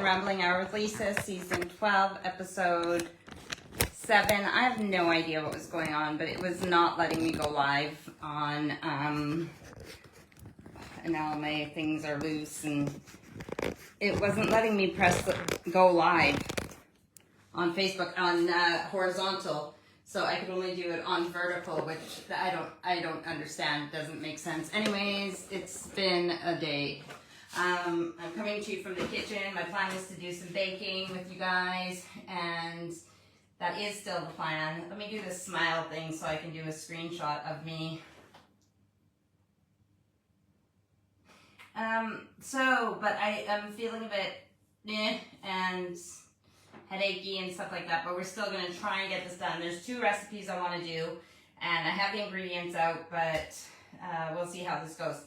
Rambling Hour with Lisa, Season 12, Episode 7. I have no idea what was going on, but it was not letting me go live on, and now my things are loose, and it wasn't letting me press go live on Facebook on horizontal, so I could only do it on vertical, which I don't understand, doesn't make sense. Anyways, it's been a day. I'm coming to you from the kitchen. My plan is to do some baking with you guys, and that is still the plan. Let me do this smile thing so I can do a screenshot of me. But I am feeling a bit and headachy and stuff like that, but we're still going to try and get this done. There's 2 recipes I want to do, and I have the ingredients out, but we'll see how this goes.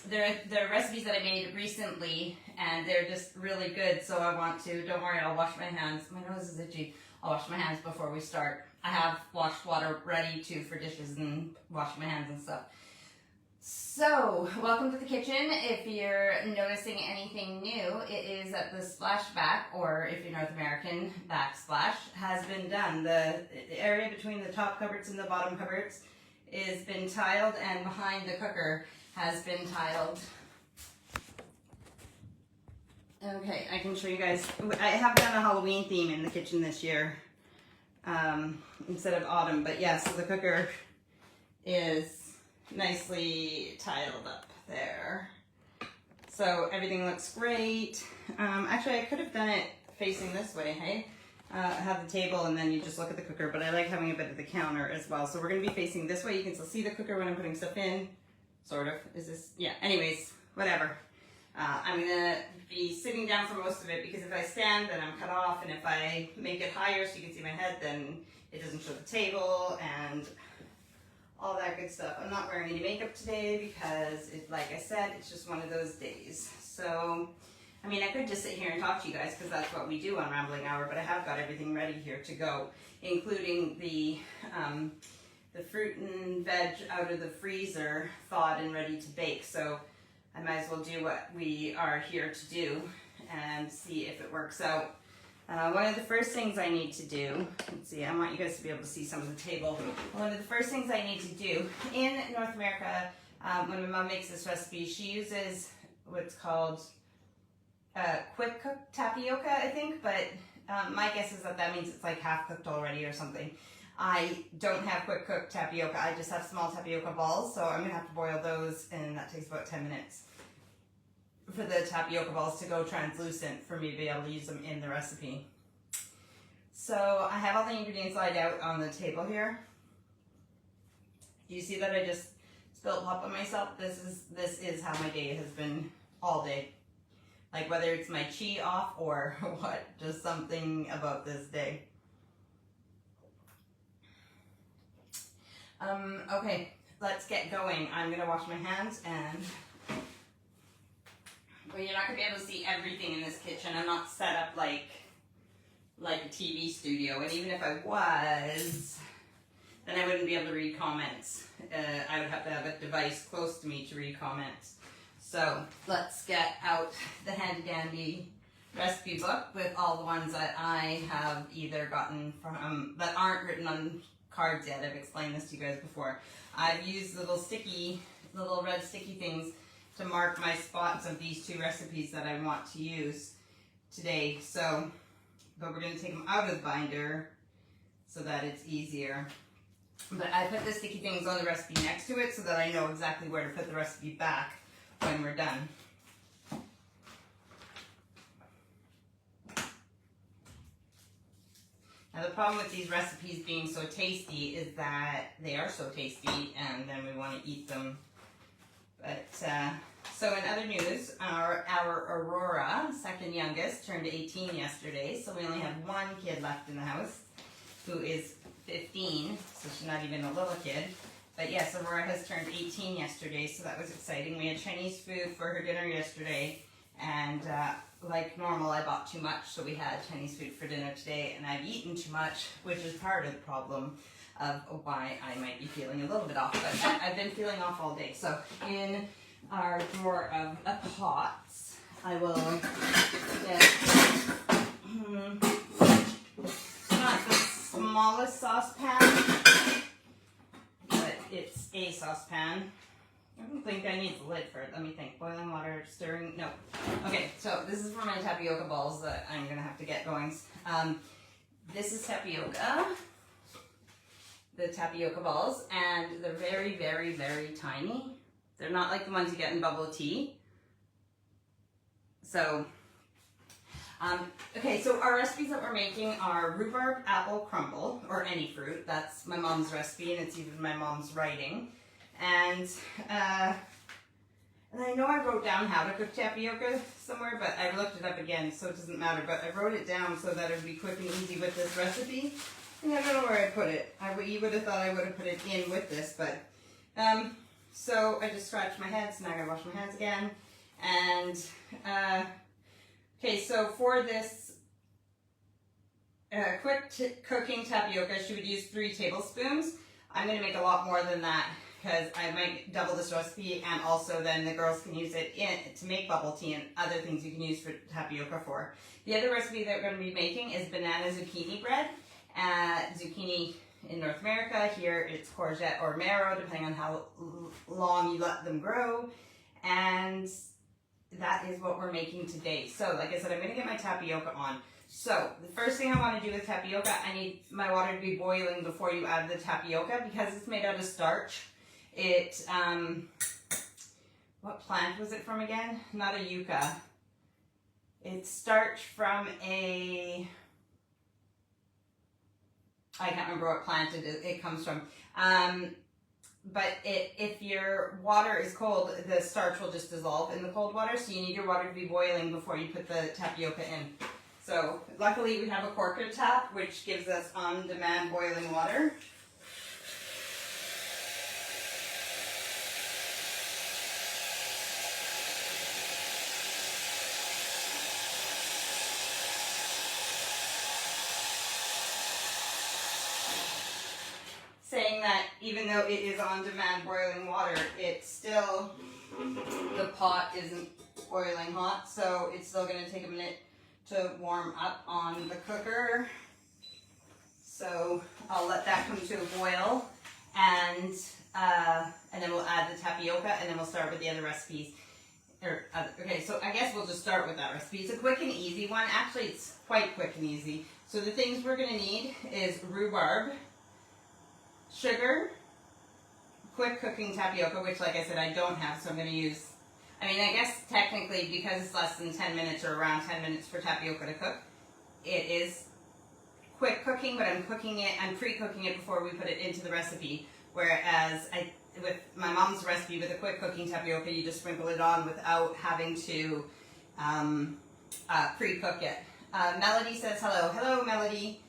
They're recipes that I made recently, and they're just really good, so I want to, don't worry, I'll wash my hands. My nose is itchy. I'll wash my hands before we start. I have washed water ready too for dishes and washing my hands and stuff. So, welcome to the kitchen. If you're noticing anything new, it is that the splashback, or if you're North American, backsplash, has been done. The area between the top cupboards and the bottom cupboards has been tiled, and behind the cooker has been tiled. Okay, I can show you guys. I have done a Halloween theme in the kitchen this year instead of autumn, but yeah, so the cooker is nicely tiled up there. So everything looks great. Actually, I could have done it facing this way, hey? Have the table and then you just look at the cooker, but I like having a bit of the counter as well. So we're gonna be facing this way. You can still see the cooker when I'm putting stuff in. Sort of. Is this? Yeah. Anyways, whatever. I'm going to be sitting down for most of it because if I stand, then I'm cut off. And if I make it higher so you can see my head, then it doesn't show the table and all that good stuff. I'm not wearing any makeup today because, like I said, it's just one of those days. So, I mean, I could just sit here and talk to you guys because that's what we do on Rambling Hour, but I have got everything ready here to go, including the fruit and veg out of the freezer thawed and ready to bake. So I might as well do what we are here to do and see if it works out. One of the first things I need to do, let's see, I want you guys to be able to see some of the table. One of the first things I need to do in North America, when my mom makes this recipe, she uses what's called quick cooked tapioca, I think, but my guess is that means it's like half cooked already or something. I don't have quick cooked tapioca, I just have small tapioca balls, so I'm going to have to boil those, and that takes about 10 minutes for the tapioca balls to go translucent for me to be able to use them in the recipe. So I have all the ingredients laid out on the table here. Do you see that I just spilled pop on myself? This is how my day has been all day. Like whether it's my chi off or what, just something about this day. Okay, let's get going. I'm gonna wash my hands and, well, you're not gonna be able to see everything in this kitchen. I'm not set up like a TV studio, and even if I was, then I wouldn't be able to read comments. I would have to have a device close to me to read comments. So let's get out the handy dandy recipe book with all the ones that I have either gotten from, that aren't written on cards yet. I've explained this to you guys before. I've used little red sticky things to mark my spots of these 2 recipes that I want to use today. So, but we're going to take them out of the binder so that it's easier. But I put the sticky things on the recipe next to it so that I know exactly where to put the recipe back when we're done. Now the problem with these recipes being so tasty is that they are so tasty and then we want to eat them. But, so in other news, our Aurora, second youngest, turned 18 yesterday, so we only have 1 kid left in the house who is 15, so she's not even a little kid. But yes, Aurora has turned 18 yesterday, so that was exciting. We had Chinese food for her dinner yesterday, and like normal, I bought too much, so we had Chinese food for dinner today, and I've eaten too much, which is part of the problem of why I might be feeling a little bit off, but I've been feeling off all day. So in our drawer of pots, I will get not the smallest saucepan, but it's a saucepan. I don't think I need the lid for it. Let me think. Boiling water, stirring. No. Okay, so this is for my tapioca balls that I'm going to have to get going. This is tapioca. The tapioca balls, and they're very, very, very tiny. They're not like the ones you get in bubble tea. So, okay, so our recipes that we're making are rhubarb apple crumble, or any fruit. That's my mom's recipe, and it's even my mom's writing. And I know I wrote down how to cook tapioca somewhere, but I looked it up again, so it doesn't matter. But I wrote it down so that it would be quick and easy with this recipe. And I don't know where I put it. You would have thought I would have put it in with this, but so I just scratched my head, so now I gotta wash my hands again. And okay, so for this quick cooking tapioca, she would use 3 tablespoons. I'm gonna make a lot more than that because I might double this recipe, and also then the girls can use it to make bubble tea and other things you can use for tapioca for. The other recipe that we're going to be making is banana zucchini bread. Zucchini in North America, here it's courgette or marrow, depending on how long you let them grow. And that is what we're making today. So like I said, I'm going to get my tapioca on. So the first thing I want to do with tapioca, I need my water to be boiling before you add the tapioca because it's made out of starch. It, what plant was it from again? Not a yucca. It's starch from a, I can't remember what plant it comes from. But if your water is cold, the starch will just dissolve in the cold water, so you need your water to be boiling before you put the tapioca in. So luckily we have a corker tap, which gives us on-demand boiling water. Saying that even though it is on-demand boiling water, it's still, the pot isn't boiling hot, so it's still going to take a minute to warm up on the cooker. So I'll let that come to a boil, and then we'll add the tapioca, and then we'll start with the other recipes. Okay, so I guess we'll just start with that recipe. It's a quick and easy one. Actually, it's quite quick and easy. So the things we're going to need is rhubarb, sugar, quick cooking tapioca, which like I said I don't have, so I'm going to use, I mean I guess technically because it's less than 10 minutes or around 10 minutes for tapioca to cook, it is quick cooking, but I'm pre-cooking it before we put it into the recipe, whereas with my mom's recipe with a quick cooking tapioca, you just sprinkle it on without having to pre-cook it. Melody says hello. Hello Melody.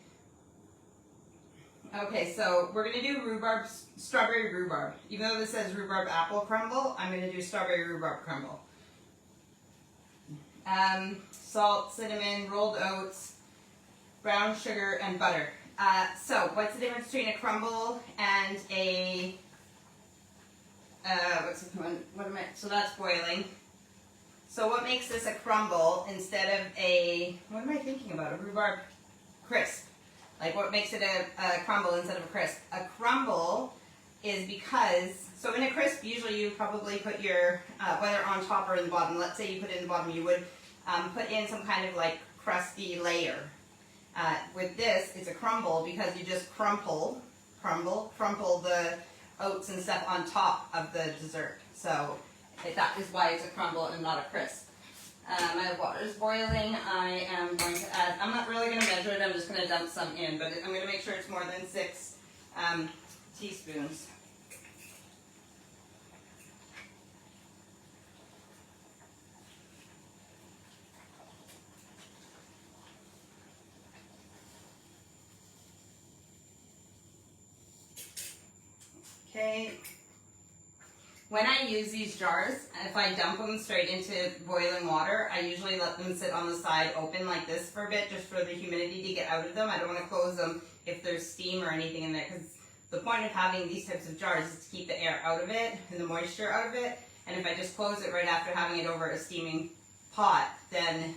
Okay, so we're going to do rhubarb, strawberry rhubarb. Even though this says rhubarb apple crumble, I'm going to do strawberry rhubarb crumble. Salt, cinnamon, rolled oats, brown sugar, and butter. So what's the difference between a crumble and a, so that's boiling. So what makes this a crumble instead of a, what am I thinking about? A rhubarb crisp. Like what makes it a crumble instead of a crisp? A crumble is because, so in a crisp, usually you probably put your, whether on top or in the bottom, let's say you put it in the bottom, you would put in some kind of like crusty layer. With this, it's a crumble because you just crumple the oats and stuff on top of the dessert. So that is why it's a crumble and not a crisp. My water is boiling. I am going to add, I'm not really going to measure it, I'm just going to dump some in, but I'm going to make sure it's more than 6 teaspoons. Okay. When I use these jars, if I dump them straight into boiling water, I usually let them sit on the side open like this for a bit, just for the humidity to get out of them. I don't want to close them if there's steam or anything in there, because the point of having these types of jars is to keep the air out of it and the moisture out of it. And if I just close it right after having it over a steaming hot, then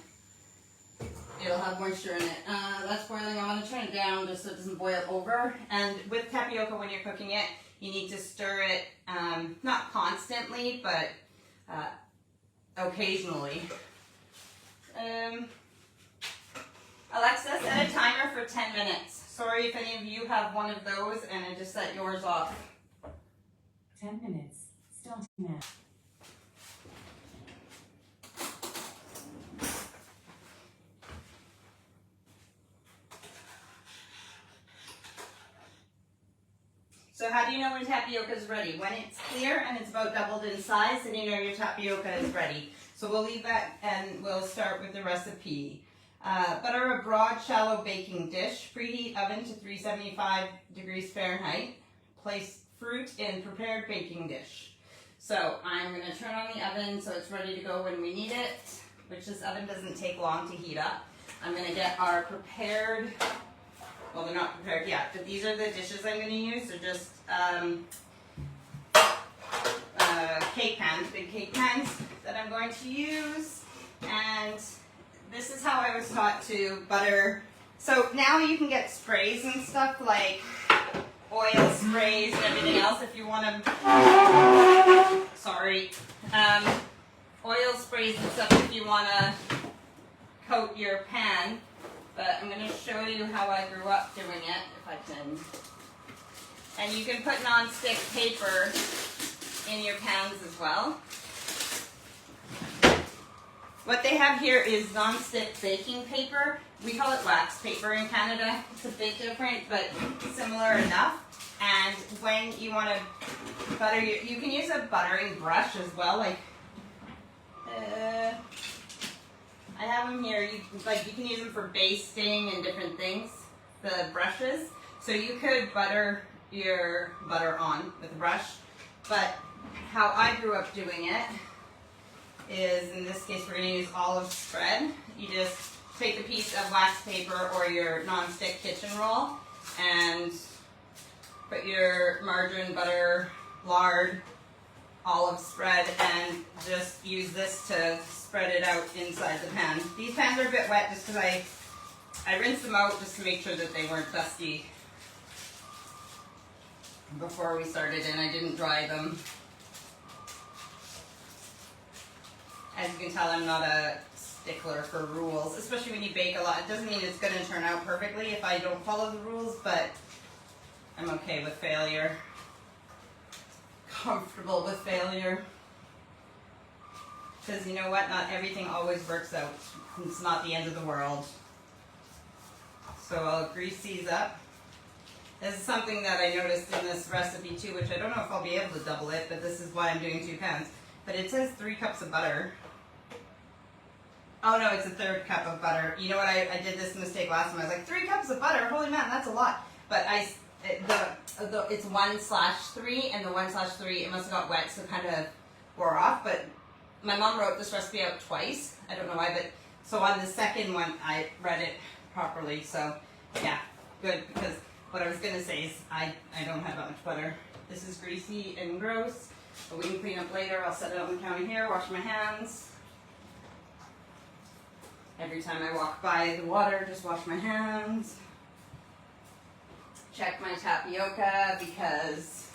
it'll have moisture in it. That's boiling. I'm going to turn it down just so it doesn't boil over. And with tapioca, when you're cooking it, you need to stir it, not constantly, but occasionally. Alexa, set a timer for 10 minutes. Sorry if any of you have one of those and I just set yours off. 10 minutes. Starting now. So how do you know when tapioca is ready? When it's clear and it's about doubled in size, then you know your tapioca is ready. So we'll leave that and we'll start with the recipe. Butter a broad, shallow baking dish. Preheat oven to 375 degrees Fahrenheit. Place fruit in prepared baking dish. So I'm going to turn on the oven so it's ready to go when we need it, which this oven doesn't take long to heat up. I'm going to get our prepared, well, they're not prepared yet, but these are the dishes I'm going to use. They're just cake pans, big cake pans that I'm going to use. And this is how I was taught to butter. So now you can get sprays and stuff like oil sprays and everything else if you want to, sorry, oil sprays and stuff if you want to coat your pan. But I'm going to show you how I grew up doing it, if I can. And you can put non-stick paper in your pans as well. What they have here is non-stick baking paper. We call it wax paper in Canada. It's a bit different, but similar enough. And when you want to butter you can use a buttering brush as well. Like, I have them here. You can use them for basting and different things. The brushes. So you could butter your butter on with a brush. But how I grew up doing it is, in this case, we're going to use olive spread. You just take a piece of wax paper or your non-stick kitchen roll and put your margarine, butter, lard, olive spread, and just use this to spread it out inside the pan. These pans are a bit wet just because I rinsed them out just to make sure that they weren't dusty before we started, and I didn't dry them. As you can tell, I'm not a stickler for rules, especially when you bake a lot. It doesn't mean it's going to turn out perfectly if I don't follow the rules, but I'm okay with failure. Comfortable with failure. Because you know what? Not everything always works out. It's not the end of the world. So I'll grease these up. This is something that I noticed in this recipe too, which I don't know if I'll be able to double it, but this is why I'm doing 2 pans. But it says 3 cups of butter. Oh no, it's a 3rd cup of butter. You know what, I did this mistake last time. I was like, 3 cups of butter? Holy man, that's a lot. But it's 1/3, and the 1/3, it must have got wet, so it kind of wore off. But my mom wrote this recipe out twice. I don't know why, but so on the second one, I read it properly. So yeah, good, because what I was going to say is I don't have that much butter. This is greasy and gross, but we can clean up later. I'll set it on the counter here, wash my hands. Every time I walk by the water, just wash my hands. Check my tapioca because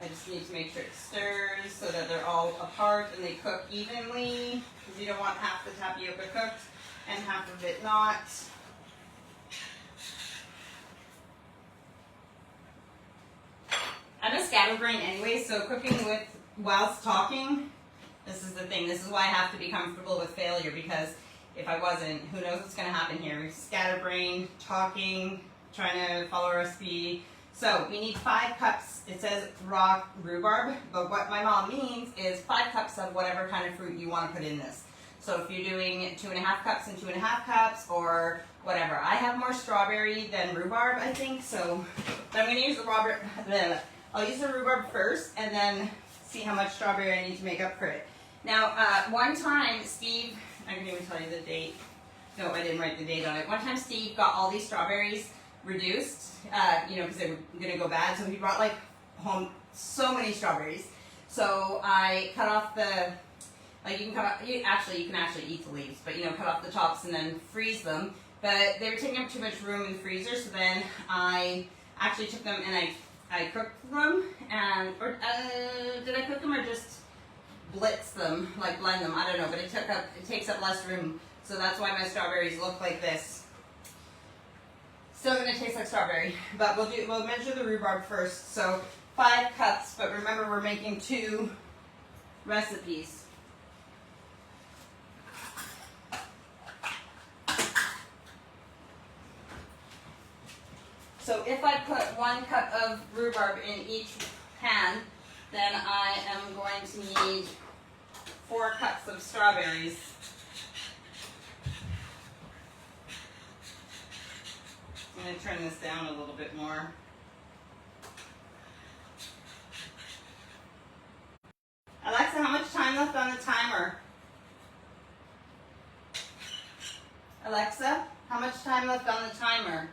I just need to make sure it stirs so that they're all apart and they cook evenly, because you don't want half the tapioca cooked and half of it not. I'm a scatterbrain anyway, so cooking whilst talking, this is the thing. This is why I have to be comfortable with failure, because if I wasn't, who knows what's going to happen here. Scatterbrain, talking, trying to follow a recipe. So we need 5 cups. It says raw rhubarb, but what my mom means is 5 cups of whatever kind of fruit you want to put in this. So if you're doing 2.5 cups and 2.5 cups or whatever. I have more strawberry than rhubarb, I think, so but I'm going to use I'll use the rhubarb first and then see how much strawberry I need to make up for it. Now, one time, Steve, I can even tell you the date. No, I didn't write the date on it. One time, Steve got all these strawberries reduced, because they were going to go bad. So he brought home so many strawberries. So I cut off the Like you can cut off, you can actually eat the leaves, but you know, cut off the tops and then freeze them. But they were taking up too much room in the freezer, so then I actually took them and I cooked them, and did I cook them or just blitz them, like blend them? I don't know, but it takes up less room, so that's why my strawberries look like this. Still gonna taste like strawberry, but we'll measure the rhubarb first. So 5 cups, but remember we're making 2 recipes. So if I put 1 cup of rhubarb in each pan, then I am going to need 4 cups of strawberries. I'm going to turn this down a little bit more. Alexa, how much time left on the timer? Alexa, how much time left on the timer?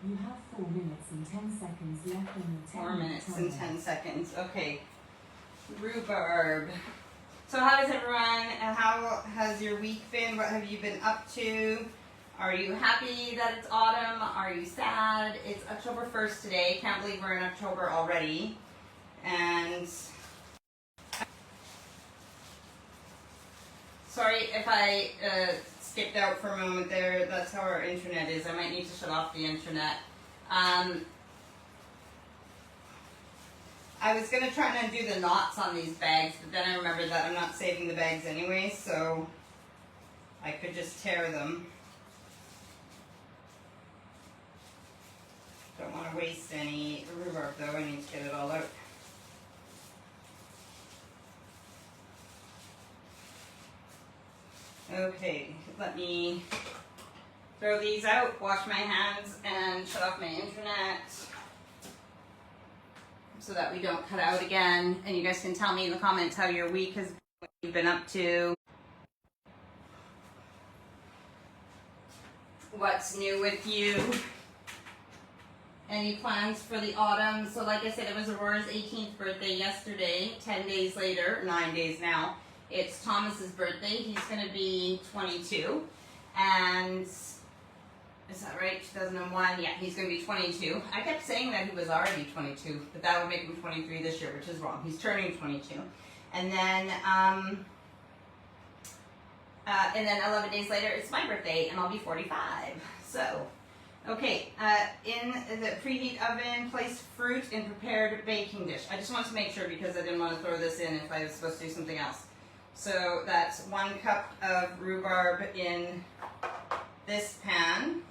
You have 4 minutes and 10 seconds left on the 4 minutes and 10 seconds. Okay. Rhubarb. So how does everyone, how has your week been? What have you been up to? Are you happy that it's autumn? Are you sad? It's October 1st today. Can't believe we're in October already. And sorry if I skipped out for a moment there. That's how our internet is. I might need to shut off the internet. I was going to try and undo the knots on these bags, but then I remembered that I'm not saving the bags anyway, so I could just tear them. Don't want to waste any rhubarb though. I need to get it all out. Okay, let me throw these out, wash my hands, and shut off my internet so that we don't cut out again. And you guys can tell me in the comments how your week has been, what you've been up to, what's new with you, any plans for the autumn. So like I said, it was Aurora's 18th birthday yesterday. 10 days later, 9 days now, it's Thomas's birthday. He's going to be 22. And is that right? 2001? Yeah, he's going to be 22. I kept saying that he was already 22, but that would make him 23 this year, which is wrong. He's turning 22. And then 11 days later, it's my birthday, and I'll be 45. So, okay, in the preheat oven, place fruit in prepared baking dish. I just wanted to make sure because I didn't want to throw this in if I was supposed to do something else. So that's 1 cup of rhubarb in this pan.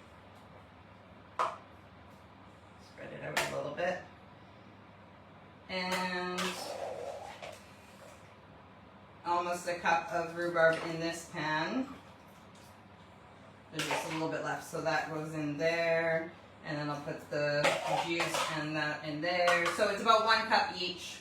Spread it out a little bit. And almost a cup of rhubarb in this pan. There's just a little bit left, so that goes in there. And then I'll put the juice and that in there. So it's about 1 cup each.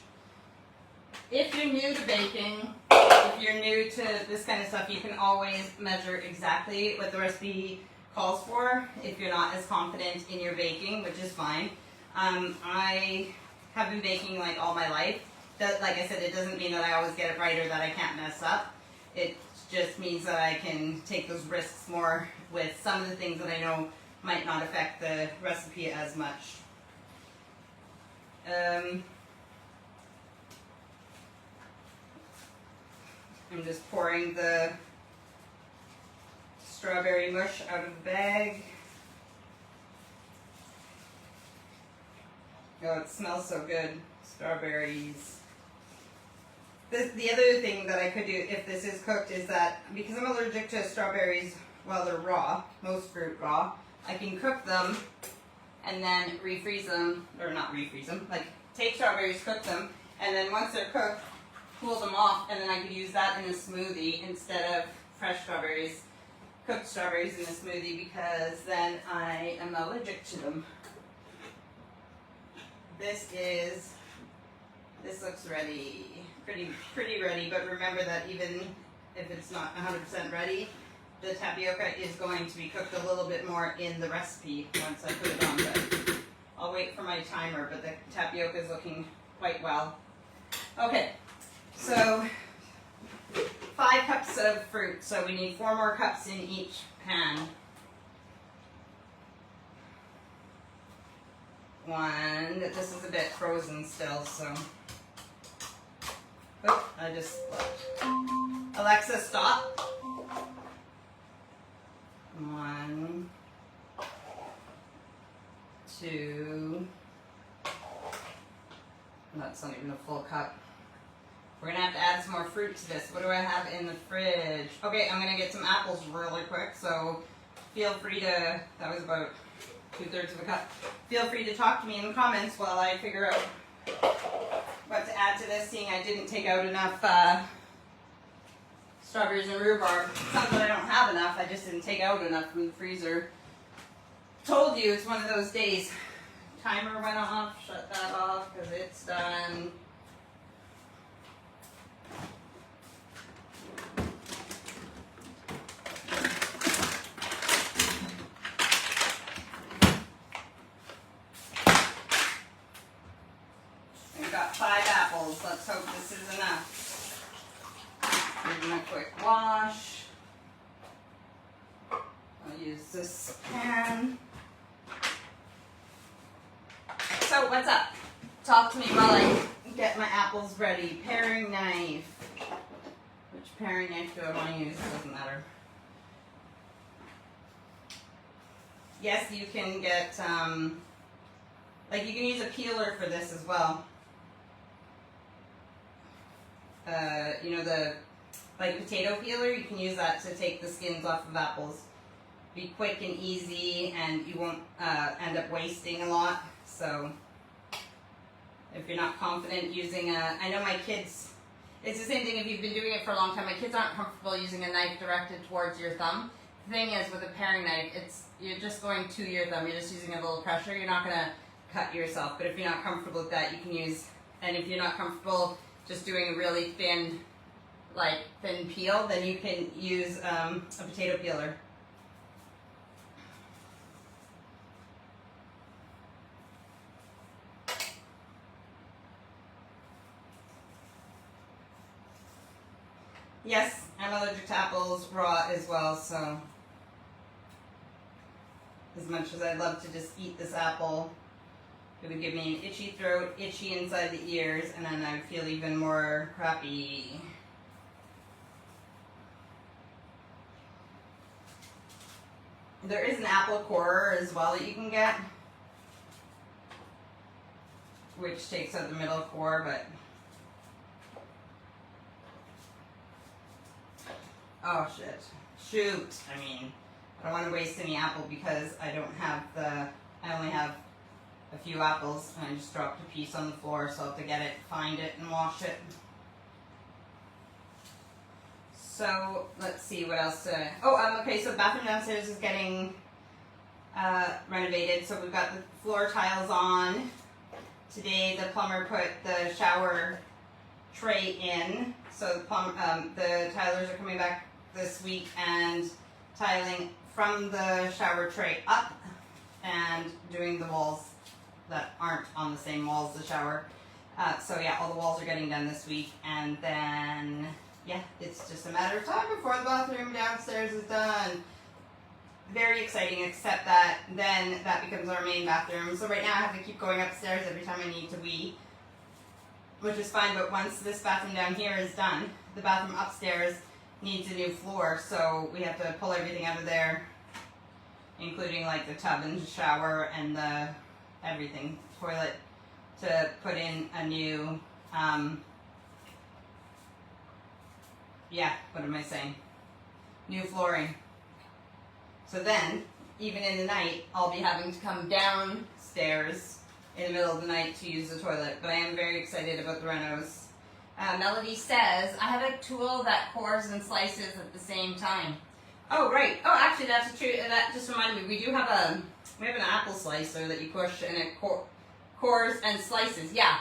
If you're new to baking, if you're new to this kind of stuff, you can always measure exactly what the recipe calls for if you're not as confident in your baking, which is fine. I have been baking like all my life. Like I said, it doesn't mean that I always get it right or that I can't mess up. It just means that I can take those risks more with some of the things that I know might not affect the recipe as much. I'm just pouring the strawberry mush out of the bag. Oh, it smells so good. Strawberries. The other thing that I could do if this is cooked is that because I'm allergic to strawberries while they're raw, most fruit raw, I can cook them and then refreeze them, or not refreeze them, like take strawberries, cook them, and then once they're cooked, cool them off, and then I could use that in a smoothie instead of fresh strawberries, cooked strawberries in a smoothie, because then I am allergic to them. This looks ready, pretty ready, but remember that even if it's not 100% ready, the tapioca is going to be cooked a little bit more in the recipe once I put it on. But I'll wait for my timer, but the tapioca is looking quite well. Okay, so 5 cups of fruit, so we need 4 more cups in each pan. 1, this is a bit frozen still, so. Oh, I just left. Alexa, stop. 1, 2. That's not even a full cup. We're gonna have to add some more fruit to this. What do I have in the fridge? Okay, I'm gonna get some apples really quick, so feel free to, that was about 2/3 of a cup. Feel free to talk to me in the comments while I figure out what to add to this, seeing I didn't take out enough strawberries and rhubarb. It's not that I don't have enough, I just didn't take out enough from the freezer. Told you, it's one of those days. Timer went off, shut that off, because it's done. We've got 5 apples, let's hope this is enough. Give them a quick wash. I'll use this pan. So what's up? Talk to me while I get my apples ready. Paring knife. Which paring knife do I want to use? It doesn't matter. Yes, you can get, like you can use a peeler for this as well. You know, the like potato peeler, you can use that to take the skins off of apples. Be quick and easy, and you won't end up wasting a lot. So if you're not confident using a, I know my kids, it's the same thing if you've been doing it for a long time, my kids aren't comfortable using a knife directed towards your thumb. The thing is with a paring knife, you're just going to your thumb, you're just using a little pressure, you're not going to cut yourself. But if you're not comfortable with that, you can use, and if you're not comfortable just doing a really thin, thin peel, then you can use a potato peeler. Yes, I'm allergic to apples raw as well, so as much as I'd love to just eat this apple, it would give me an itchy throat, itchy inside the ears, and then I'd feel even more crappy. There is an apple corer as well that you can get, which takes out the middle core, but oh shit. Shoot. I mean, I don't want to waste any apple because I don't have I only have a few apples, and I just dropped a piece on the floor, so I'll have to get it, find it, and wash it. So, let's see what else okay, so the bathroom downstairs is getting renovated, so we've got the floor tiles on. Today the plumber put the shower tray in, so the tilers are coming back this week and tiling from the shower tray up and doing the walls that aren't on the same wall as the shower. So yeah, all the walls are getting done this week, and then yeah, it's just a matter of time before the bathroom downstairs is done. Very exciting, except that then that becomes our main bathroom. So right now I have to keep going upstairs every time I need to wee, which is fine, but once this bathroom down here is done, the bathroom upstairs needs a new floor, so we have to pull everything out of there, including like the tub and the shower and the everything, toilet, to put in a new, what am I saying? New flooring. So then, even in the night, I'll be having to come downstairs in the middle of the night to use the toilet, but I am very excited about the renos. Melody says, I have a tool that cores and slices at the same time. Oh, right. Oh, actually, that's true. That just reminded me. We have an apple slicer that you push and it cores and slices. Yeah.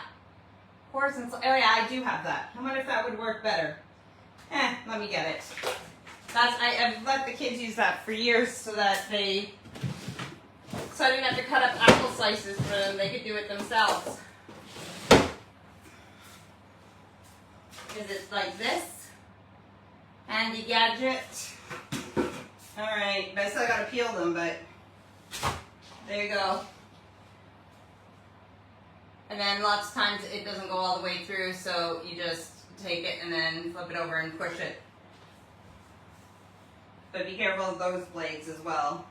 Cores and slices. Oh, yeah, I do have that. I wonder if that would work better. Let me get it. I've let the kids use that for years so I didn't have to cut up apple slices for them. They could do it themselves. Is it like this? handy gadget. Alright, but I still gotta peel them, but there you go. And then lots of times it doesn't go all the way through, so you just take it and then flip it over and push it. But be careful of those blades as well.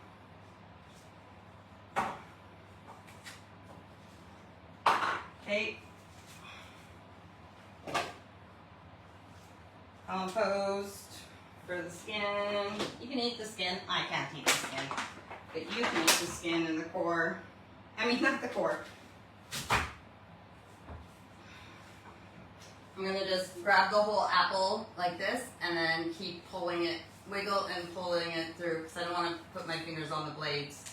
Okay. Compost for the skin. You can eat the skin. I can't eat the skin. But you can eat the skin and the core. I mean, not the core. I'm going to just grab the whole apple like this and then keep pulling it, wiggle and pulling it through because I don't want to put my fingers on the blades.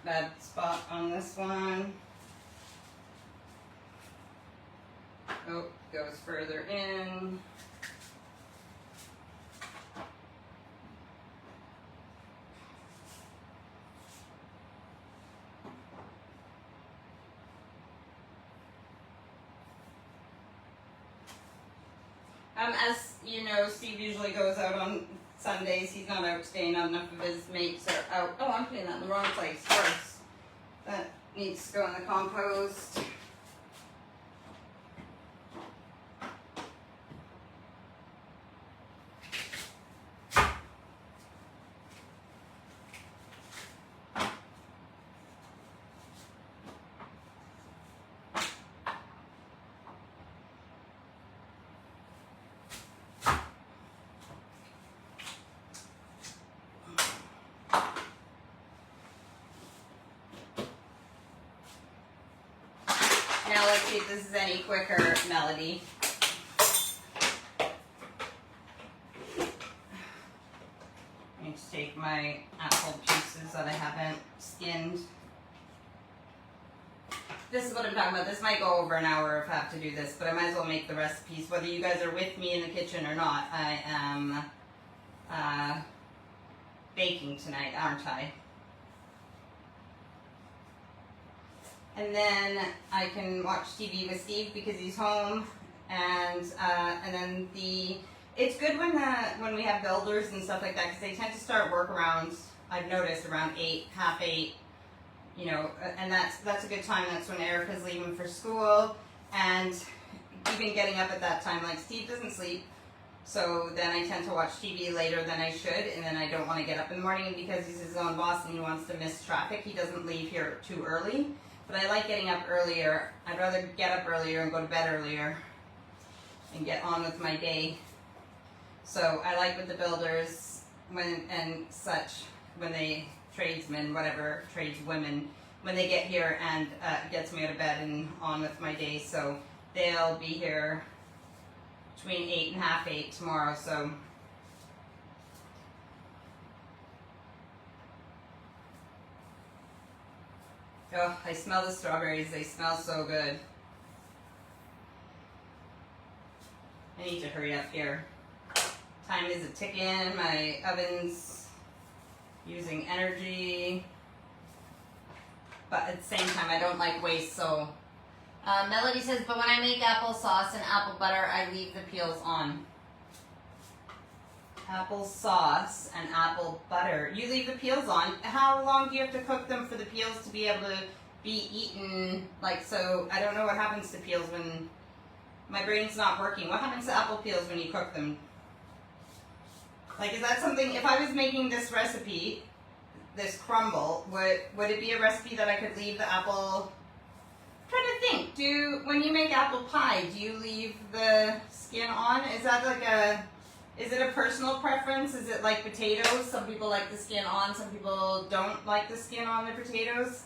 Bad spot on this one. Oh, goes further in. As you know, Steve usually goes out on Sundays. He's not out today. Not enough of his mates are out. Oh, I'm putting that in the wrong place first. That needs to go in the compost. Now let's see if this is any quicker, Melody. I need to take my apple pieces that I haven't skinned. This is what I'm talking about. This might go over an hour if I have to do this, but I might as well make the recipes. Whether you guys are with me in the kitchen or not, I am baking tonight, aren't I? And then I can watch TV with Steve because he's home, and then it's good when we have builders and stuff like that because they tend to start work around, I've noticed, around 8, half 8, you know, and that's a good time. That's when Erica's leaving for school, and even getting up at that time, like Steve doesn't sleep, so then I tend to watch TV later than I should, and then I don't want to get up in the morning, and because he's his own boss and he wants to miss traffic, he doesn't leave here too early. But I like getting up earlier. I'd rather get up earlier and go to bed earlier and get on with my day. So I like with the builders and such, when they, tradesmen, whatever, tradeswomen, when they get here and gets me out of bed and on with my day. So they'll be here between 8 and half 8 tomorrow. So oh, I smell the strawberries. They smell so good. I need to hurry up here. Time is a ticking. My oven's using energy. But at the same time, I don't like waste, so. Melody says, but when I make applesauce and apple butter, I leave the peels on. Applesauce and apple butter. You leave the peels on. How long do you have to cook them for the peels to be able to be eaten? Like, so I don't know what happens to peels when my brain's not working. What happens to apple peels when you cook them? Like, is that something, if I was making this recipe, this crumble, would it be a recipe that I could leave the apple? I'm trying to think, when you make apple pie, do you leave the skin on? Is that like is it a personal preference? Is it like potatoes? Some people like the skin on, some people don't like the skin on their potatoes.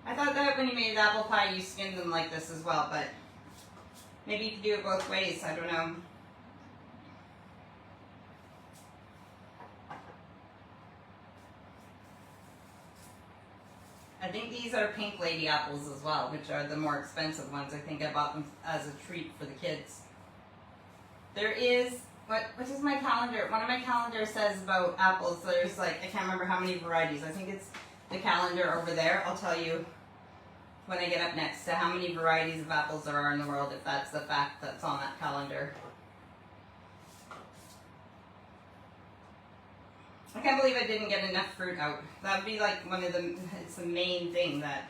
I thought that when you made apple pie, you skinned them like this as well, but maybe you could do it both ways, I don't know. I think these are pink lady apples as well, which are the more expensive ones. I think I bought them as a treat for the kids. There is, what does my calendar, one of my calendars says about apples, there's like, I can't remember how many varieties. I think it's the calendar over there. I'll tell you when I get up next to how many varieties of apples there are in the world, if that's the fact that's on that calendar. I can't believe I didn't get enough fruit out. That would be like one of the, it's the main thing that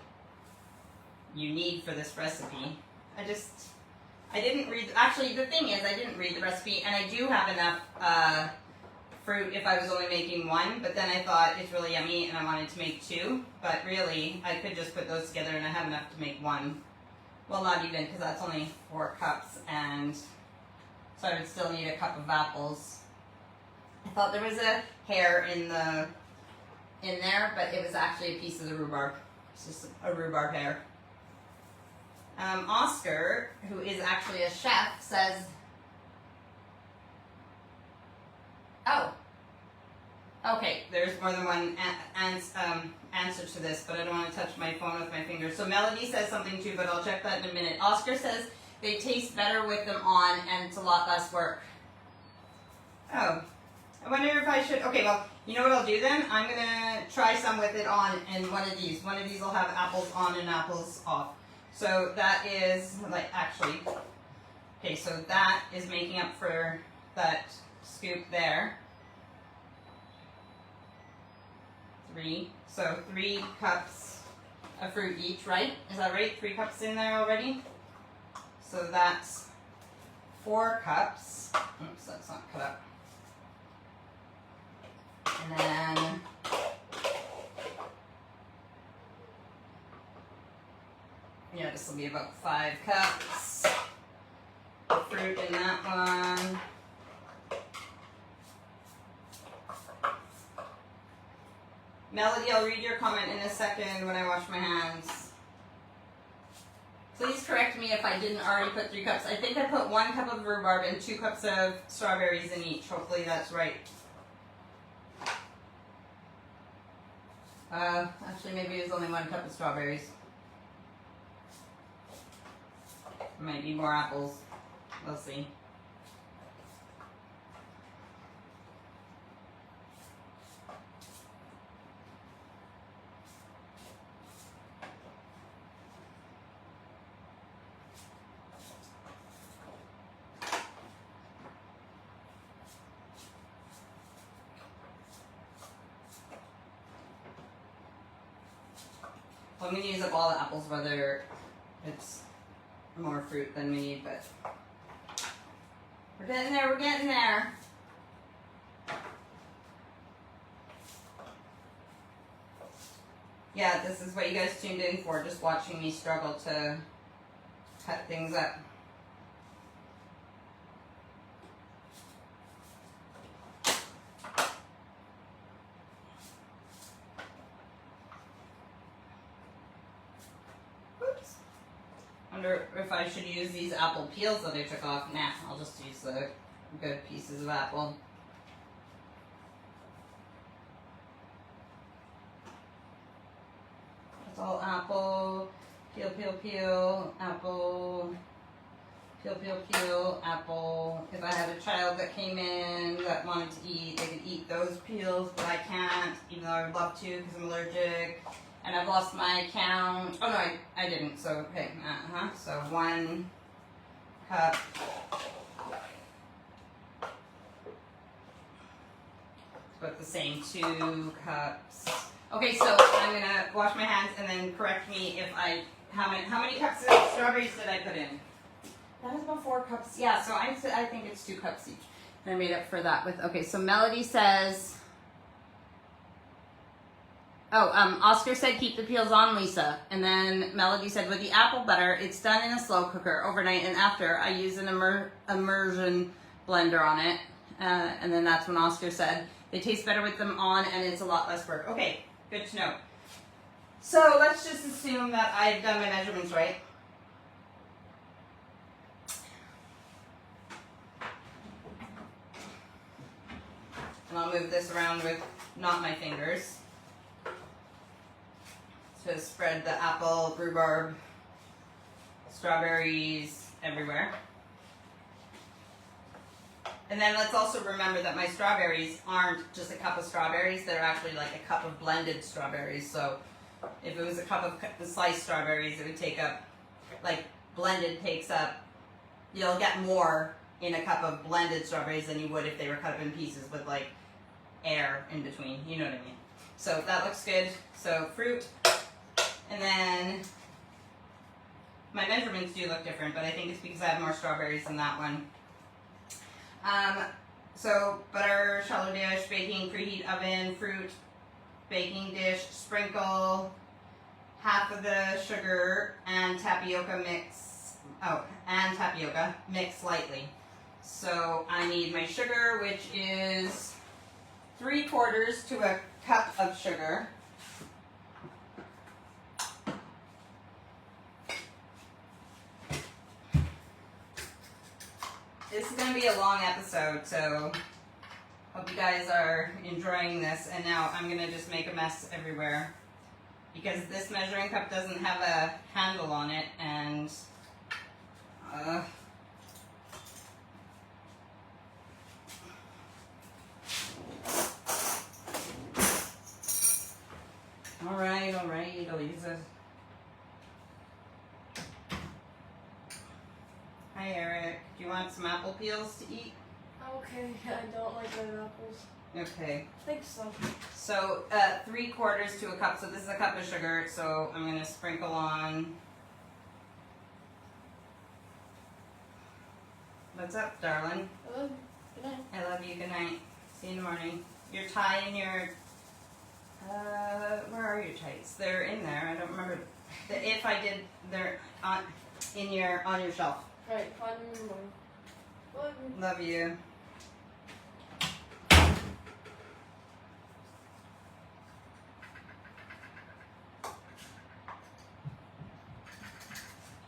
you need for this recipe. I didn't read, actually the thing is I didn't read the recipe, and I do have enough fruit if I was only making one, but then I thought it's really yummy and I wanted to make two, but really I could just put those together and I have enough to make one. Well, not even, because that's only 4 cups, and so I would still need a cup of apples. I thought there was a hair in there, but it was actually a piece of the rhubarb. It's just a rhubarb hair. Oscar, who is actually a chef, says, oh, okay, there's more than one answer to this, but I don't want to touch my phone with my fingers. So Melody says something too, but I'll check that in a minute. Oscar says they taste better with them on, and it's a lot less work. Oh, I wonder if I should, okay, well, you know what I'll do then? I'm going to try some with it on, and one of these. One of these will have apples on and apples off. So that is, like, actually, okay, so that is making up for that scoop there. 3, so 3 cups of fruit each, right? Is that right? 3 cups in there already? So that's 4 cups. Oops, that's not cut up. And then yeah, this will be about 5 cups of fruit in that one. Melody, I'll read your comment in a second when I wash my hands. Please correct me if I didn't already put 3 cups. I think I put 1 cup of rhubarb and 2 cups of strawberries in each. Hopefully that's right. Actually, maybe it was only 1 cup of strawberries. Might be more apples. We'll see. Well, I'm going to use up all the apples, whether it's more fruit than we need, but we're getting there, we're getting there. Yeah, this is what you guys tuned in for, just watching me struggle to cut things up. Wonder if I should use these apple peels that I took off. Nah, I'll just use the good pieces of apple. It's all apple, peel, peel, peel, apple, peel, peel, peel, apple. If I had a child that came in that wanted to eat, they could eat those peels, but I can't, even though I would love to because I'm allergic. And I've lost my count. Oh no, I didn't. So okay, So 1 cup. About the same, 2 cups. Okay, so I'm gonna wash my hands and then correct me if how many cups of strawberries did I put in? That is about 4 cups. Yeah, so I think it's 2 cups each. And I made up for that with, okay, so Melody says, Oscar said keep the peels on, Lisa. And then Melody said with the apple butter, it's done in a slow cooker overnight, and after I use an immersion blender on it. And then that's when Oscar said they taste better with them on, and it's a lot less work. Okay, good to know. So let's just assume that I've done my measurements right. And I'll move this around with not my fingers to spread the apple, rhubarb, strawberries everywhere. And then let's also remember that my strawberries aren't just a cup of strawberries, they're actually like a cup of blended strawberries. So if it was a cup of sliced strawberries, it would take up, like blended takes up, you'll get more in a cup of blended strawberries than you would if they were cut up in pieces with like air in between, you know what I mean? So that looks good. So fruit, and then my measurements do look different, but I think it's because I have more strawberries than that one. So butter, shallow dish, baking, preheat oven, fruit, baking dish, sprinkle half of the sugar and tapioca mix. Oh, and tapioca mix lightly. So I need my sugar, which is 3/4 to a cup of sugar. This is going to be a long episode, so hope you guys are enjoying this. And now I'm going to just make a mess everywhere because this measuring cup doesn't have a handle on it, and all right, I'll use this. Hi Eric, do you want some apple peels to eat? Okay, I don't like red apples. Okay. I think so. So 3/4 to a cup. So this is a cup of sugar. So I'm gonna sprinkle on. What's up, darling? I love you. Good night. I love you. Good night. See you in the morning. Your tie and your. Where are your tights? They're in there. I don't remember. If I did, they're on your shelf. Right, find me in the morning. Love you. Love you.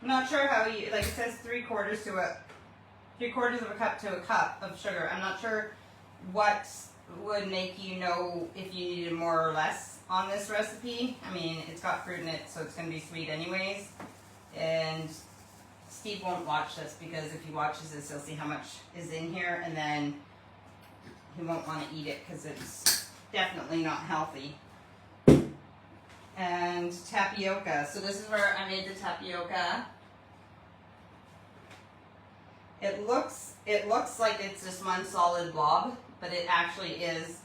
I'm not sure how you, like it says 3/4 of a cup to a cup of sugar. I'm not sure what would make you know if you needed more or less on this recipe. I mean, it's got fruit in it, so it's going to be sweet anyways. And Steve won't watch this because if he watches this, he'll see how much is in here, and then he won't want to eat it because it's definitely not healthy. And tapioca. So this is where I made the tapioca. It looks like it's just one solid blob, but it actually is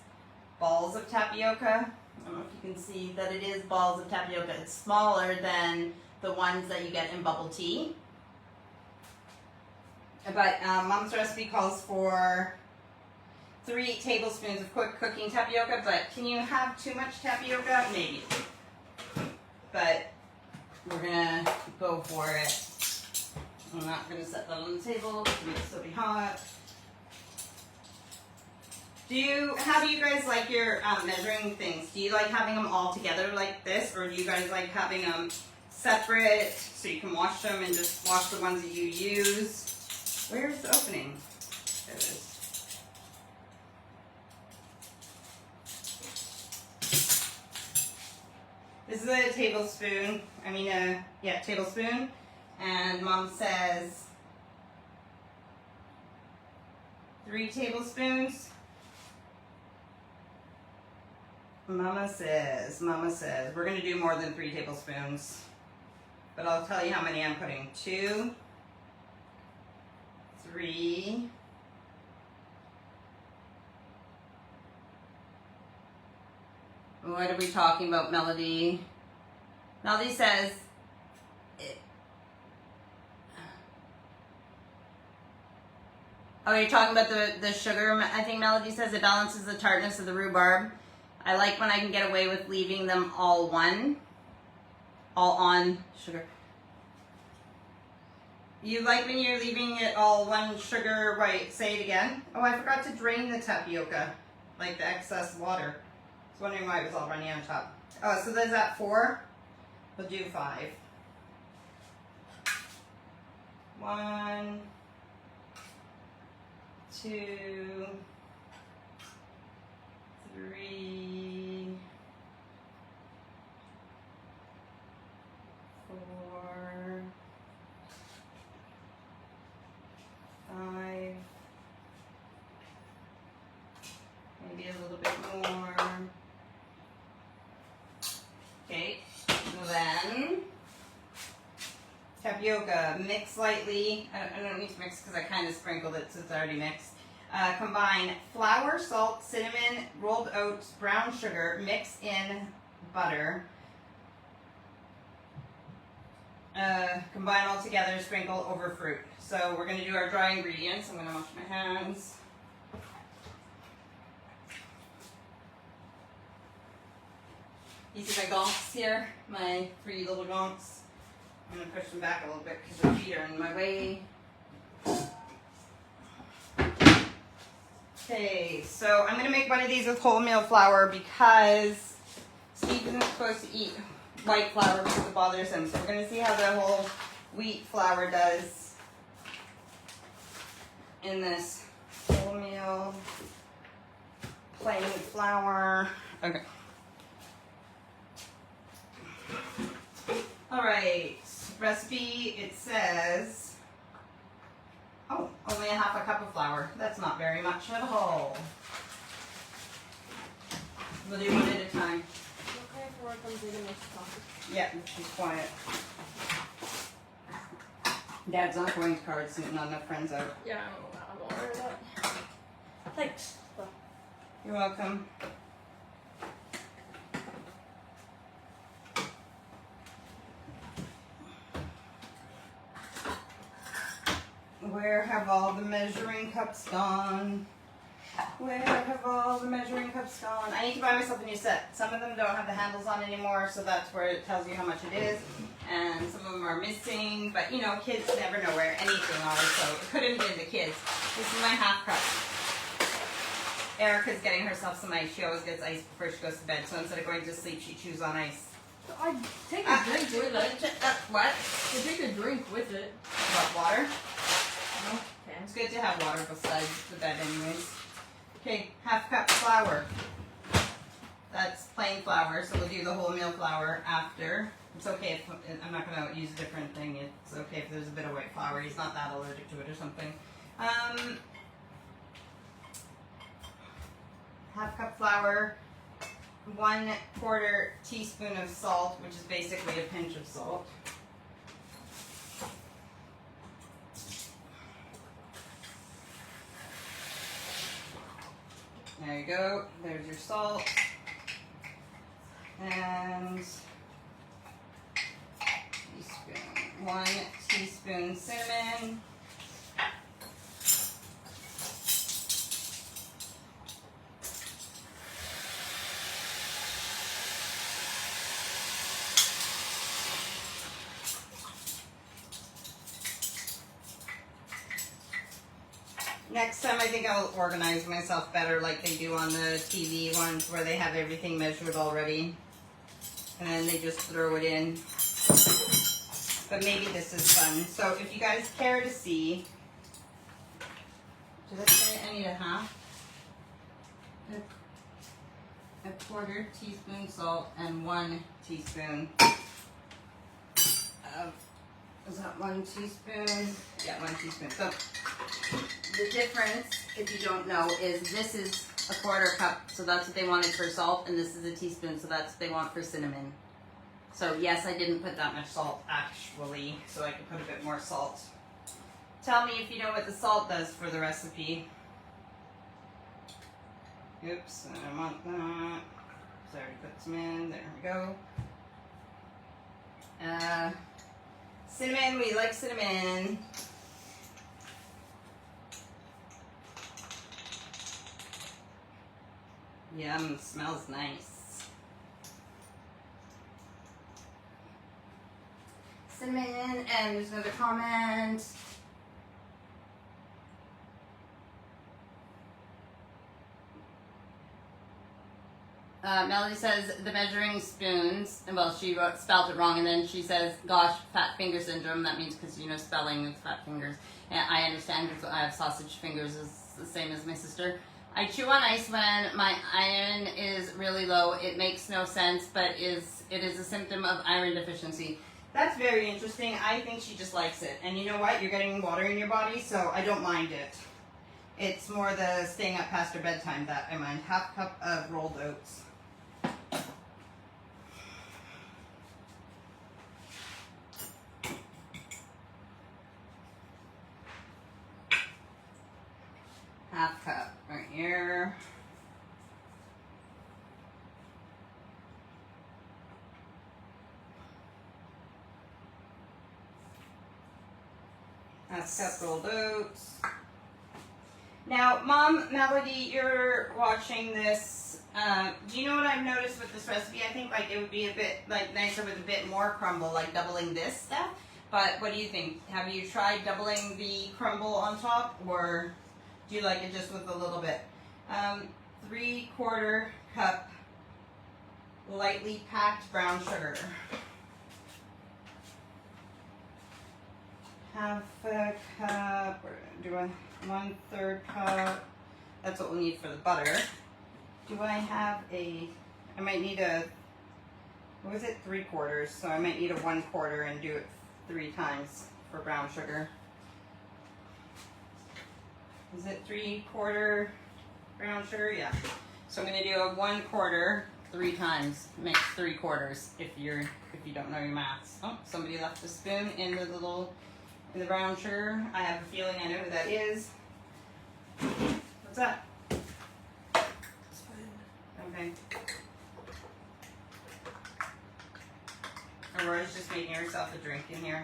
balls of tapioca. I don't know if you can see that it is balls of tapioca. It's smaller than the ones that you get in bubble tea. But Mom's recipe calls for 3 tablespoons of quick cooking tapioca, but can you have too much tapioca? Maybe. But we're gonna go for it. I'm not gonna set that on the table because it'll still be hot. How do you guys like your measuring things? Do you like having them all together like this, or do you guys like having them separate so you can wash them and just wash the ones that you use? Where's the opening? There it is. This is a tablespoon. Tablespoon. And Mom says 3 tablespoons. Mama says, we're going to do more than 3 tablespoons. But I'll tell you how many I'm putting. 2, 3, what are we talking about, Melody? Melody says, oh, you're talking about the sugar. I think Melody says it balances the tartness of the rhubarb. I like when I can get away with leaving them all on sugar. You like when you're leaving it all one sugar, right? Say it again. Oh, I forgot to drain the tapioca, like the excess water. I was wondering why it was all runny on top. Oh, so there's that 4. We'll do 5. 1, 2, 3, 4, 5, tapioca, mix lightly. I don't need to mix because I kind of sprinkled it so it's already mixed. Combine flour, salt, cinnamon, rolled oats, brown sugar, mix in butter. Combine all together, sprinkle over fruit. So we're going to do our dry ingredients. I'm going to wash my hands. You see my gonks here? My 3 little gonks. I'm going to push them back a little bit because the feet are in my way. Okay, so I'm going to make one of these with wholemeal flour because Steve isn't supposed to eat white flour because it bothers him. So we're going to see how the whole wheat flour does in this wholemeal plain flour. Okay. All right, recipe, it says, oh, only a half a cup of flour. That's not very much at all. We'll do one at a time. Okay, before it comes in and makes coffee. Yeah, she's quiet. Dad's not going to cards soon, not enough friends out. Yeah, I'm aware of that. Thanks. You're welcome. Where have all the measuring cups gone? Where have all the measuring cups gone? I need to buy myself a new set. Some of them don't have the handles on anymore, so that's where it tells you how much it is. And some of them are missing, but you know, kids never know where anything are, so it could have been the kids. This is my half cup. Erica's getting herself some ice. She always gets ice before she goes to bed, so instead of going to sleep, she chews on ice. I take a drink with it. What? I take a drink with it. What, water? Okay. It's good to have water besides the bed anyways. Okay, half cup flour. That's plain flour, so we'll do the wholemeal flour after. It's okay if, I'm not going to use a different thing. It's okay if there's a bit of white flour. He's not that allergic to it or something. Half cup flour, 1/4 teaspoon of salt, which is basically a pinch of salt. There you go. There's your salt. And teaspoon, 1 teaspoon cinnamon. Next time I think I'll organize myself better like they do on the TV ones where they have everything measured already. And then they just throw it in. But maybe this is fun. So if you guys care to see, did I say I need a half? A 1/4 teaspoon salt and 1 teaspoon of, is that 1 teaspoon? Yeah, 1 teaspoon. So the difference, if you don't know, is this is a 1/4 cup, so that's what they wanted for salt, and this is a teaspoon, so that's what they want for cinnamon. So yes, I didn't put that much salt actually, so I could put a bit more salt. Tell me if you know what the salt does for the recipe. Oops, I don't want that. So I already put some in, there we go. Cinnamon, we like cinnamon. Yum, smells nice. Cinnamon, and there's another comment. Melody says the measuring spoons, and well, she spelled it wrong, and then she says, gosh, fat finger syndrome. That means because, you know, spelling is fat fingers. And I understand because I have sausage fingers, is the same as my sister. I chew on ice when my iron is really low. It makes no sense, but it is a symptom of iron deficiency. That's very interesting. I think she just likes it. And you know what? You're getting water in your body, so I don't mind it. It's more the staying up past her bedtime that I mind. Half cup of rolled oats. cup right here. That's cup rolled oats. Now, Mom, Melody, you're watching this. Do you know what I've noticed with this recipe? I think like it would be a bit like nicer with a bit more crumble, like doubling this stuff. But what do you think? Have you tried doubling the crumble on top, or do you like it just with a little bit? 3/4 cup lightly packed brown sugar. Half a cup, or do I, 1/3 cup, that's what we'll need for the butter. Do I have I might need what was it, 3/4, so I might need a 1/4 and do it 3 times for brown sugar. Is it 3/4 brown sugar? Yeah. So I'm gonna do a 1/4 3 times, makes 3/4 if you don't know your maths. Oh, somebody left a spoon in the brown sugar. I have a feeling I know who that is. What's that? It's fine. Okay. Aurora's just making herself a drink in here.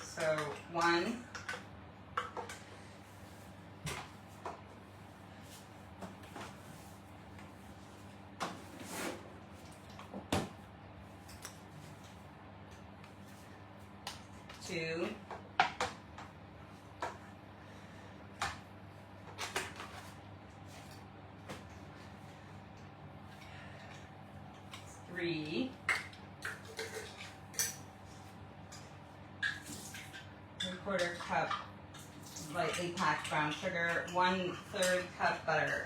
So 1. Two. 3. 3/4 cup lightly packed brown sugar. 1/3 cup butter.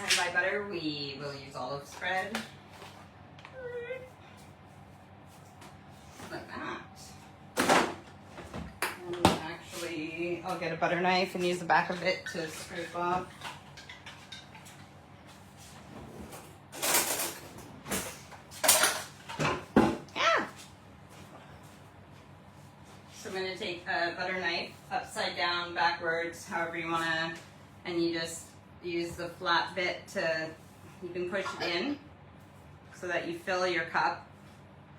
And by butter, we will use olive spread. Like that. And actually, I'll get a butter knife and use the back of it to scrape off. Ah! So I'm going to take a butter knife upside down, backwards, however you want to, and you just use the flat bit you can push it in so that you fill your cup,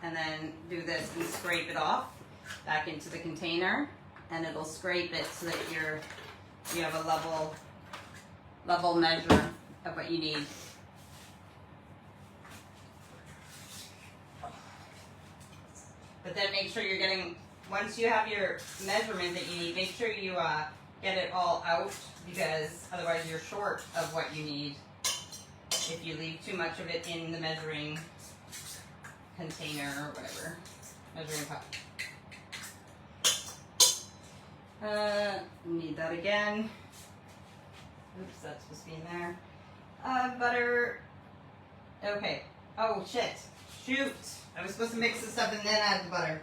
and then do this and scrape it off back into the container, and it'll scrape it so that you have a level measure of what you need. But then make sure you're getting, once you have your measurement that you need, make sure you get it all out, because otherwise you're short of what you need if you leave too much of it in the measuring container or whatever, measuring cup. Need that again. Oops, that's supposed to be in there. Butter. Okay. Oh shit. Shoot. I was supposed to mix this up and then add the butter.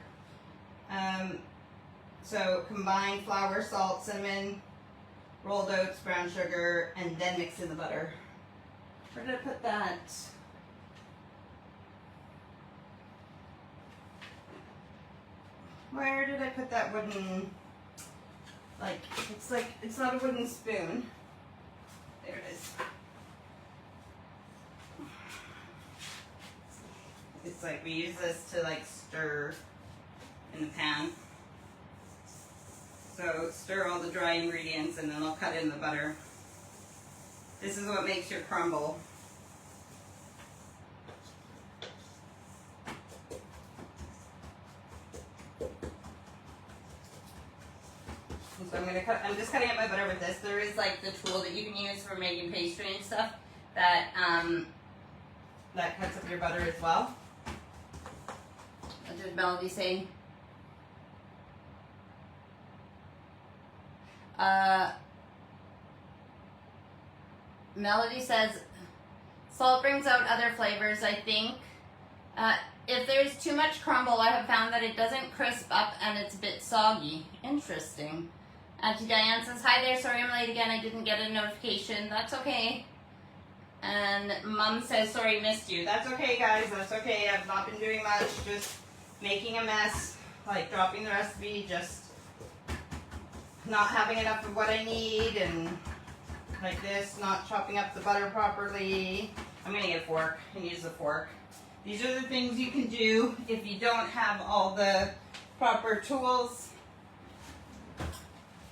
So combine flour, salt, cinnamon, rolled oats, brown sugar, and then mix in the butter. Where did I put that? Where did I put that wooden, it's not a wooden spoon. There it is. It's like we use this to stir in the pan. So stir all the dry ingredients and then I'll cut in the butter. This is what makes your crumble. And so I'm just cutting up my butter with this. There is the tool that you can use for making pastry and stuff that cuts up your butter as well. What did Melody say? Melody says salt brings out other flavors, I think. If there's too much crumble, I have found that it doesn't crisp up and it's a bit soggy. Interesting. Auntie Diane says, hi there, sorry I'm late again, I didn't get a notification. That's okay. And Mom says, sorry, missed you. That's okay, guys. That's okay. I've not been doing much. Just making a mess. Like dropping the recipe. Just not having enough of what I need. And like this. Not chopping up the butter properly. I'm going to get a fork and use the fork. These are the things you can do if you don't have all the proper tools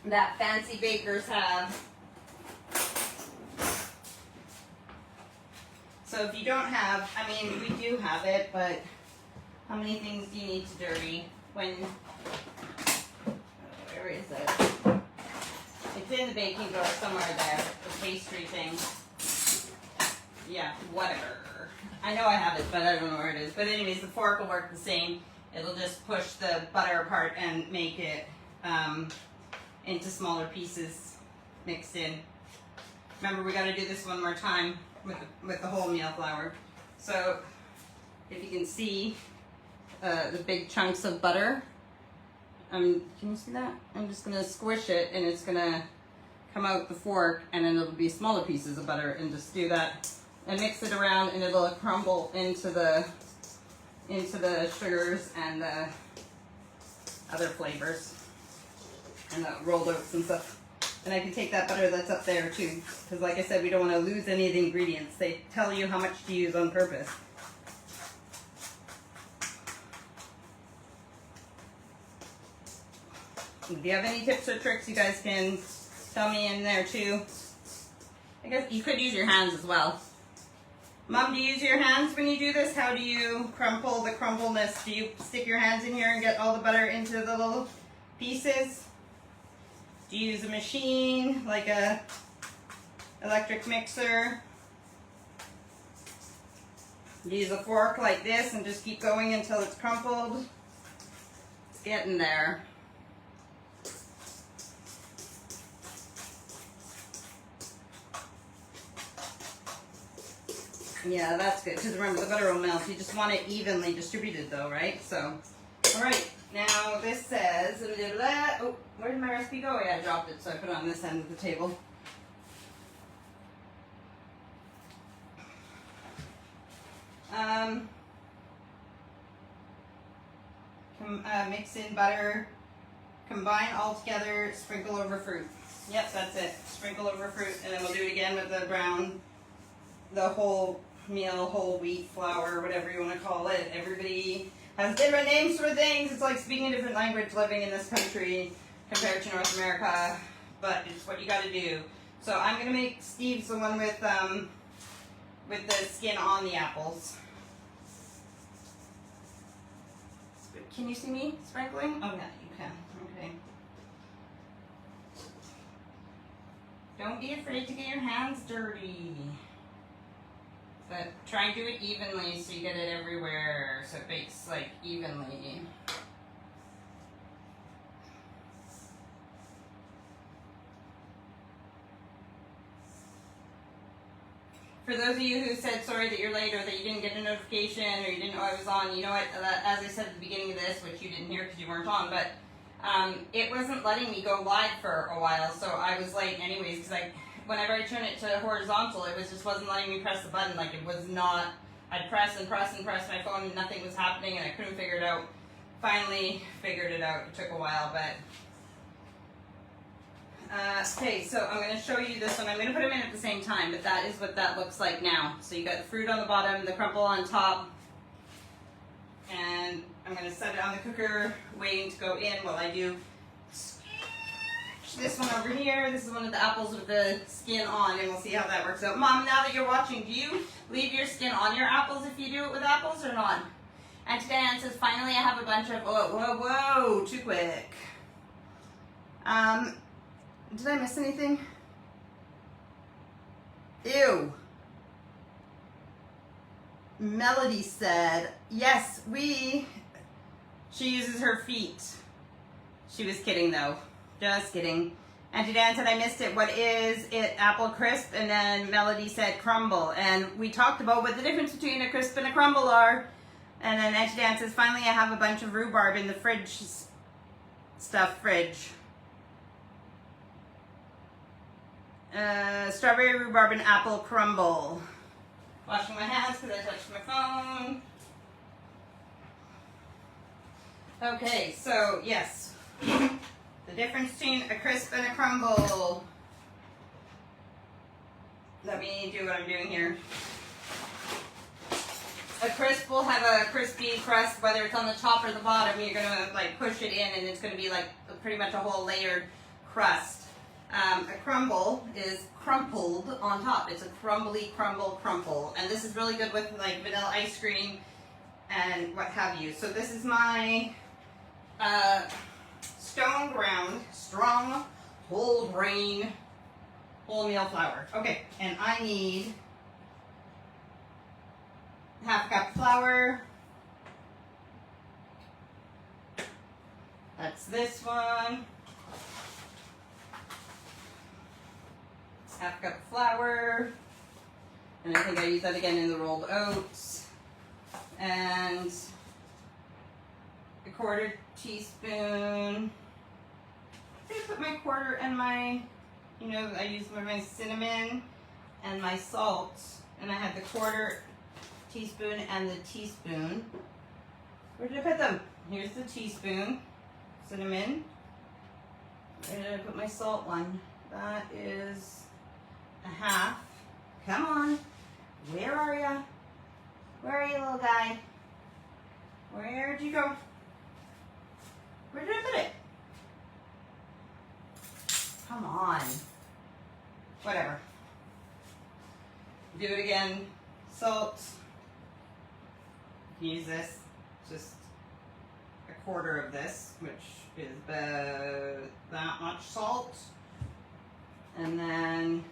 that fancy bakers have. So if you don't have, I mean, we do have it, but how many things do you need to dirty when, where is it? It's in the baking drawer somewhere there, the pastry thing. Yeah, whatever. I know I have it, but I don't know where it is. But anyways, the fork will work the same. It'll just push the butter apart and make it into smaller pieces mixed in. Remember, we got to do this one more time with the wholemeal flour. So if you can see the big chunks of butter, can you see that? I'm just going to squish it and it's going to come out the fork, and then it'll be smaller pieces of butter, and just do that and mix it around, and it'll crumble into the sugars and the other flavors and the rolled oats and stuff. And I can take that butter that's up there too, because like I said, we don't want to lose any of the ingredients. They tell you how much to use on purpose. If you have any tips or tricks, you guys can tell me in there too. I guess you could use your hands as well. Mom, do you use your hands when you do this? How do you crumple the crumbleness? Do you stick your hands in here and get all the butter into the little pieces? Do you use a machine, like a electric mixer? Do you use a fork like this and just keep going until it's crumpled? It's getting there. Yeah, that's good, because remember, the butter will melt. You just want it evenly distributed though, right? So, all right, now this says, oh, where did my recipe go? Yeah, I dropped it, so I put it on this end of the table. Mix in butter, combine all together, sprinkle over fruit. Yep, that's it. Sprinkle over fruit, and then we'll do it again with the brown, the whole meal, whole wheat flour, whatever you want to call it. Everybody has different names for things. It's like speaking a different language living in this country compared to North America, but it's what you got to do. So I'm going to make Steve's the one with the skin on the apples. Can you see me sprinkling? Oh, yeah, you can. Okay. Don't be afraid to get your hands dirty. But try and do it evenly so you get it everywhere, so it bakes like evenly. For those of you who said sorry that you're late, or that you didn't get a notification, or you didn't know I was on, you know what, as I said at the beginning of this, which you didn't hear because you weren't on, but it wasn't letting me go live for a while, so I was late anyways, because whenever I turn it to horizontal, it just wasn't letting me press the button. Like, it was not, I'd press and press and press my phone and nothing was happening, and I couldn't figure it out. Finally figured it out. It took a while, but okay, so I'm going to show you this one. I'm going to put them in at the same time, but that is what that looks like now. So you got the fruit on the bottom, the crumble on top, and I'm going to set it on the cooker, waiting to go in while I do this one over here. This is one of the apples with the skin on, and we'll see how that works out. Mom, now that you're watching, do you leave your skin on your apples if you do it with apples or not? And today Anne says, finally I have a bunch of, whoa, too quick. Did I miss anything? Ew. Melody said, yes, she uses her feet. She was kidding though. Just kidding. Auntie Dan said, I missed it. What is it? Apple crisp? And then Melody said crumble. And we talked about what the difference between a crisp and a crumble are. And then Auntie Dan says, finally I have a bunch of rhubarb in the fridge. Strawberry, rhubarb, and apple crumble. Washing my hands because I touched my phone. Okay, so yes, the difference between a crisp and a crumble. Let me do what I'm doing here. A crisp will have a crispy crust, whether it's on the top or the bottom. You're gonna like push it in, and it's gonna be like pretty much a whole layered crust. A crumble is crumpled on top. It's a crumbly crumble, and this is really good with like vanilla ice cream and what have you. So this is my stone ground, strong, whole grain, wholemeal flour. Okay, and I need half a cup flour. That's this one. Half a cup of flour. And I think I use that again in the rolled oats. And a 1/4 teaspoon. I put my 1/4 and my, you know, I use my cinnamon and my salt. And I had the 1/4 teaspoon and the teaspoon. Where did I put them? Here's the teaspoon. Cinnamon. Where did I put my salt one? That is a half. Come on. Where are ya? Where are you, little guy? Where'd you go? Where did I put it? Come on. Whatever. Do it again. Salt. Use this. Just a 1/4 of this, which is about that much salt. And then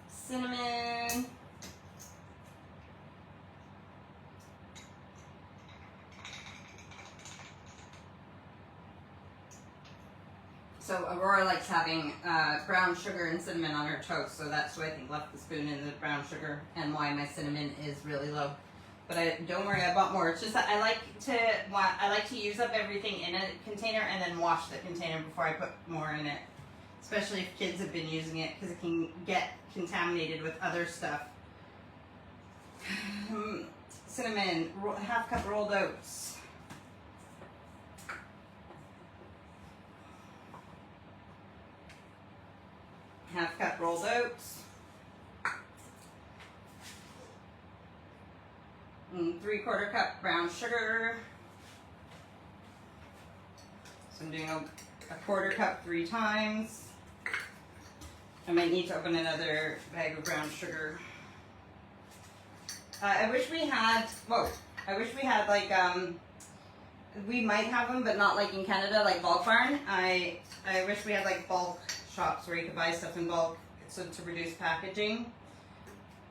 cinnamon. So Aurora likes having brown sugar and cinnamon on her toast, so that's why I think left the spoon in the brown sugar and why my cinnamon is really low. But don't worry, I bought more. It's just that I like to use up everything in a container and then wash the container before I put more in it. Especially if kids have been using it, because it can get contaminated with other stuff. Cinnamon, half cup rolled oats. Half cup rolled oats. And 3/4 cup brown sugar. So I'm doing a 1/4 cup 3 times. I might need to open another bag of brown sugar. I wish we had, like, we might have them, but not like in Canada, like Bulk Barn. I wish we had like bulk shops where you could buy stuff in bulk, so to reduce packaging.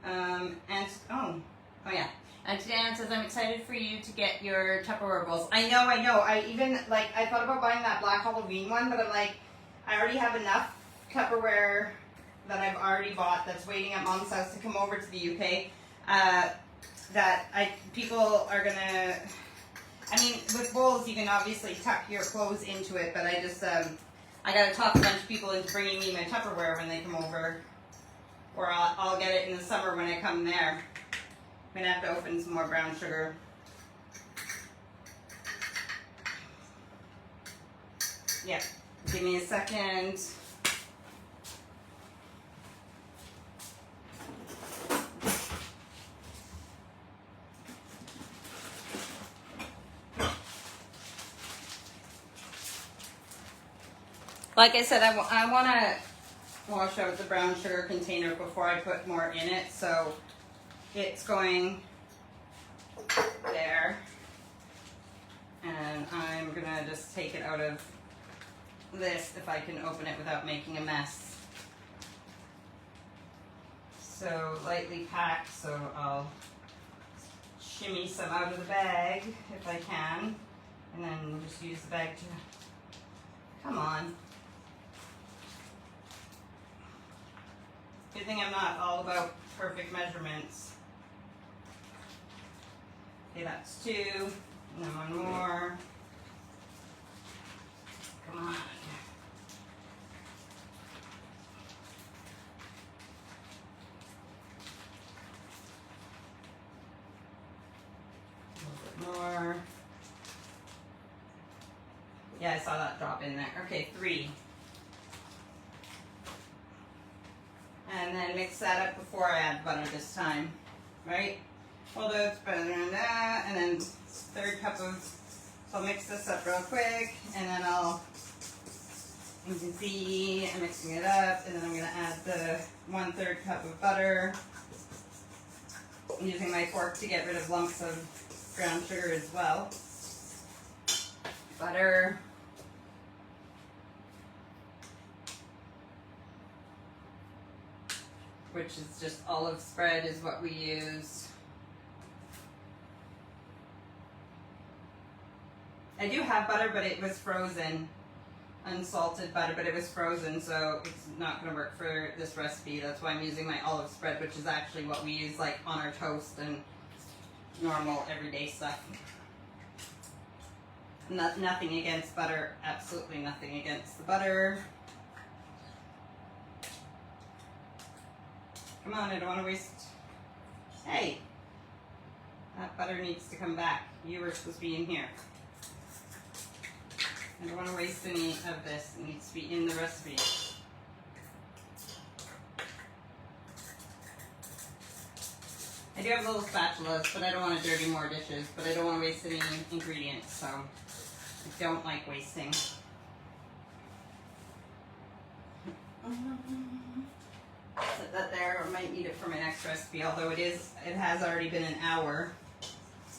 And Dan says, I'm excited for you to get your Tupperware bowls. I know. I thought about buying that black Halloween one, but I'm like, I already have enough Tupperware that I've already bought that's waiting at Mom's house to come over to the UK. People are gonna, I mean, with bowls you can obviously tuck your clothes into it, but I just, I gotta talk a bunch of people into bringing me my Tupperware when they come over. Or I'll get it in the summer when I come there. I'm gonna have to open some more brown sugar. Yeah, give me a second. Like I said, I want to wash out the brown sugar container before I put more in it, so it's going there. And I'm going to just take it out of this if I can open it without making a mess. So lightly packed, so I'll shimmy some out of the bag if I can, and then just use the bag to, come on. Good thing I'm not all about perfect measurements. Okay, that's 2. And then one more. Come on. Yeah, I saw that drop in there. Okay, 3. And then mix that up before I add butter this time, right? Hold it, spread it, and then 1/3 cup of, so I'll mix this up real quick, and then you can see I'm mixing it up, and then I'm gonna add the 1/3 cup of butter. I'm using my fork to get rid of lumps of brown sugar as well. Butter. Which is just olive spread is what we use. I do have butter, but it was frozen. Unsalted butter, but it was frozen, so it's not going to work for this recipe. That's why I'm using my olive spread, which is actually what we use like on our toast and normal everyday stuff. Nothing against butter, absolutely nothing against the butter. Come on, I don't want to waste. Hey, that butter needs to come back. You were supposed to be in here. I don't want to waste any of this. It needs to be in the recipe. I do have little spatulas, but I don't want to dirty more dishes, but I don't want to waste any ingredients, so I don't like wasting. Set that there. I might need it for my next recipe, although it has already been an hour,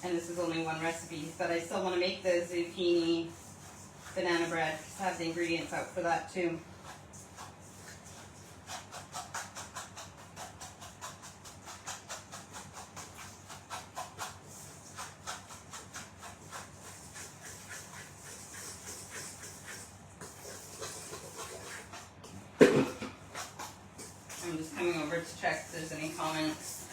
and this is only one recipe, but I still want to make the zucchini banana bread. I have the ingredients out for that too. I'm just coming over to check if there's any comments.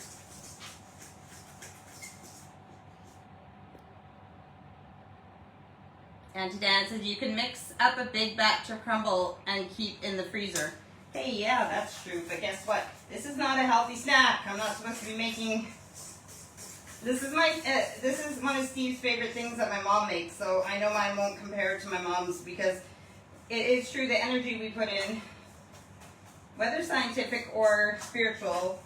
And Dan says you can mix up a big batch of crumble and keep in the freezer. Hey, yeah, that's true, but guess what? This is not a healthy snack. I'm not supposed to be making. This is one of Steve's favorite things that my mom makes, so I know mine won't compare to my mom's because it is true the energy we put in, whether scientific or spiritual,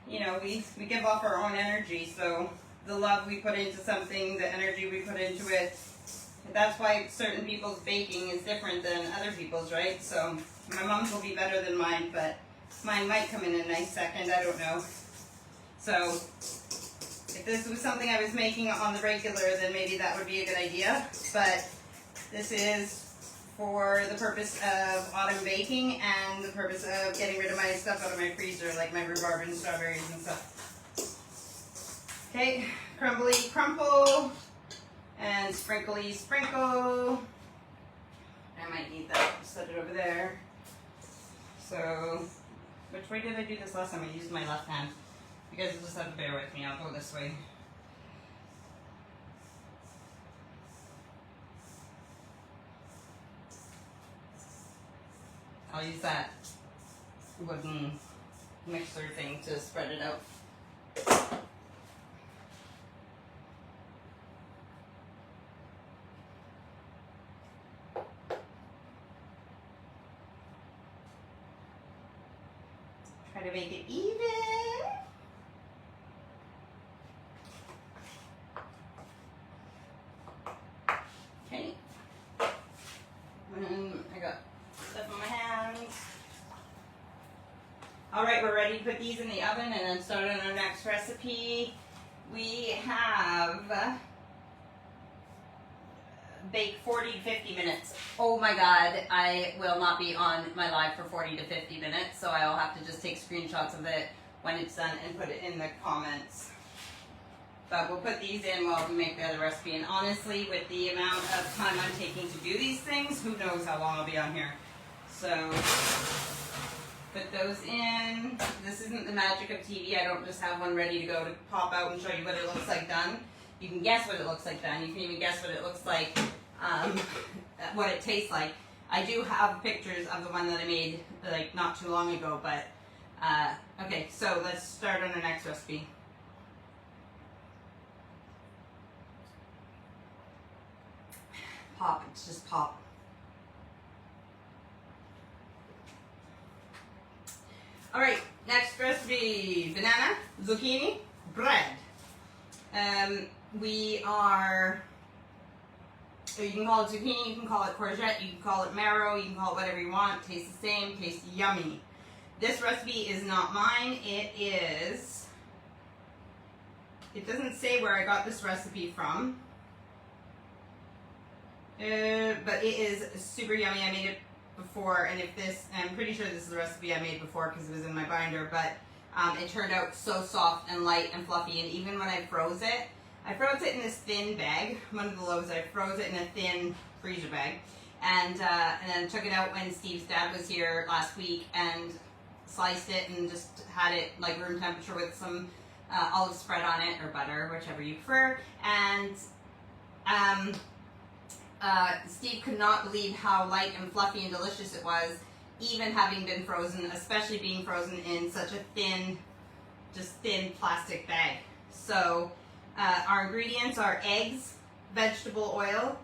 you know, we give off our own energy. So the love we put into something, the energy we put into it, that's why certain people's baking is different than other people's, right? So my mom's will be better than mine, but mine might come in a nice second, I don't know. So if this was something I was making on the regular, then maybe that would be a good idea. But this is for the purpose of autumn baking and the purpose of getting rid of my stuff out of my freezer, like my rhubarb and strawberries and stuff. Okay, crumbly crumple and sprinkly sprinkle. I might need that. Set it over there. So, which way did I do this last time? I used my left hand. You guys will just have to bear with me. I'll go this way. I'll use that wooden mixer thing to spread it out. Try to make it even. Okay. And I got stuff on my hands. All right, we're ready to put these in the oven and then start on our next recipe. We have bake 40 to 50 minutes. Oh my God, I will not be on my live for 40 to 50 minutes, so I'll have to just take screenshots of it when it's done and put it in the comments. But we'll put these in while we make the other recipe. And honestly, with the amount of time I'm taking to do these things, who knows how long I'll be on here. So, put those in. This isn't the magic of TV. I don't just have one ready to go to pop out and show you what it looks like done. You can guess what it looks like done. You can even guess what it looks like, what it tastes like. I do have pictures of the one that I made like not too long ago, but okay, so let's start on our next recipe. Pop, it's just pop. All right, next recipe, banana, zucchini, bread. So you can call it zucchini, you can call it courgette, you can call it marrow, you can call it whatever you want. Tastes the same, tastes yummy. This recipe is not mine. It doesn't say where I got this recipe from. But it is super yummy. I made it before, and I'm pretty sure this is the recipe I made before because it was in my binder, but it turned out so soft and light and fluffy, and even when I froze it in this thin bag, one of the loaves, I froze it in a thin freezer bag, and then took it out when Steve's dad was here last week and sliced it and just had it like room temperature with some olive spread on it, or butter, whichever you prefer, and Steve could not believe how light and fluffy and delicious it was, even having been frozen, especially being frozen in such a thin plastic bag. So our ingredients are eggs, vegetable oil,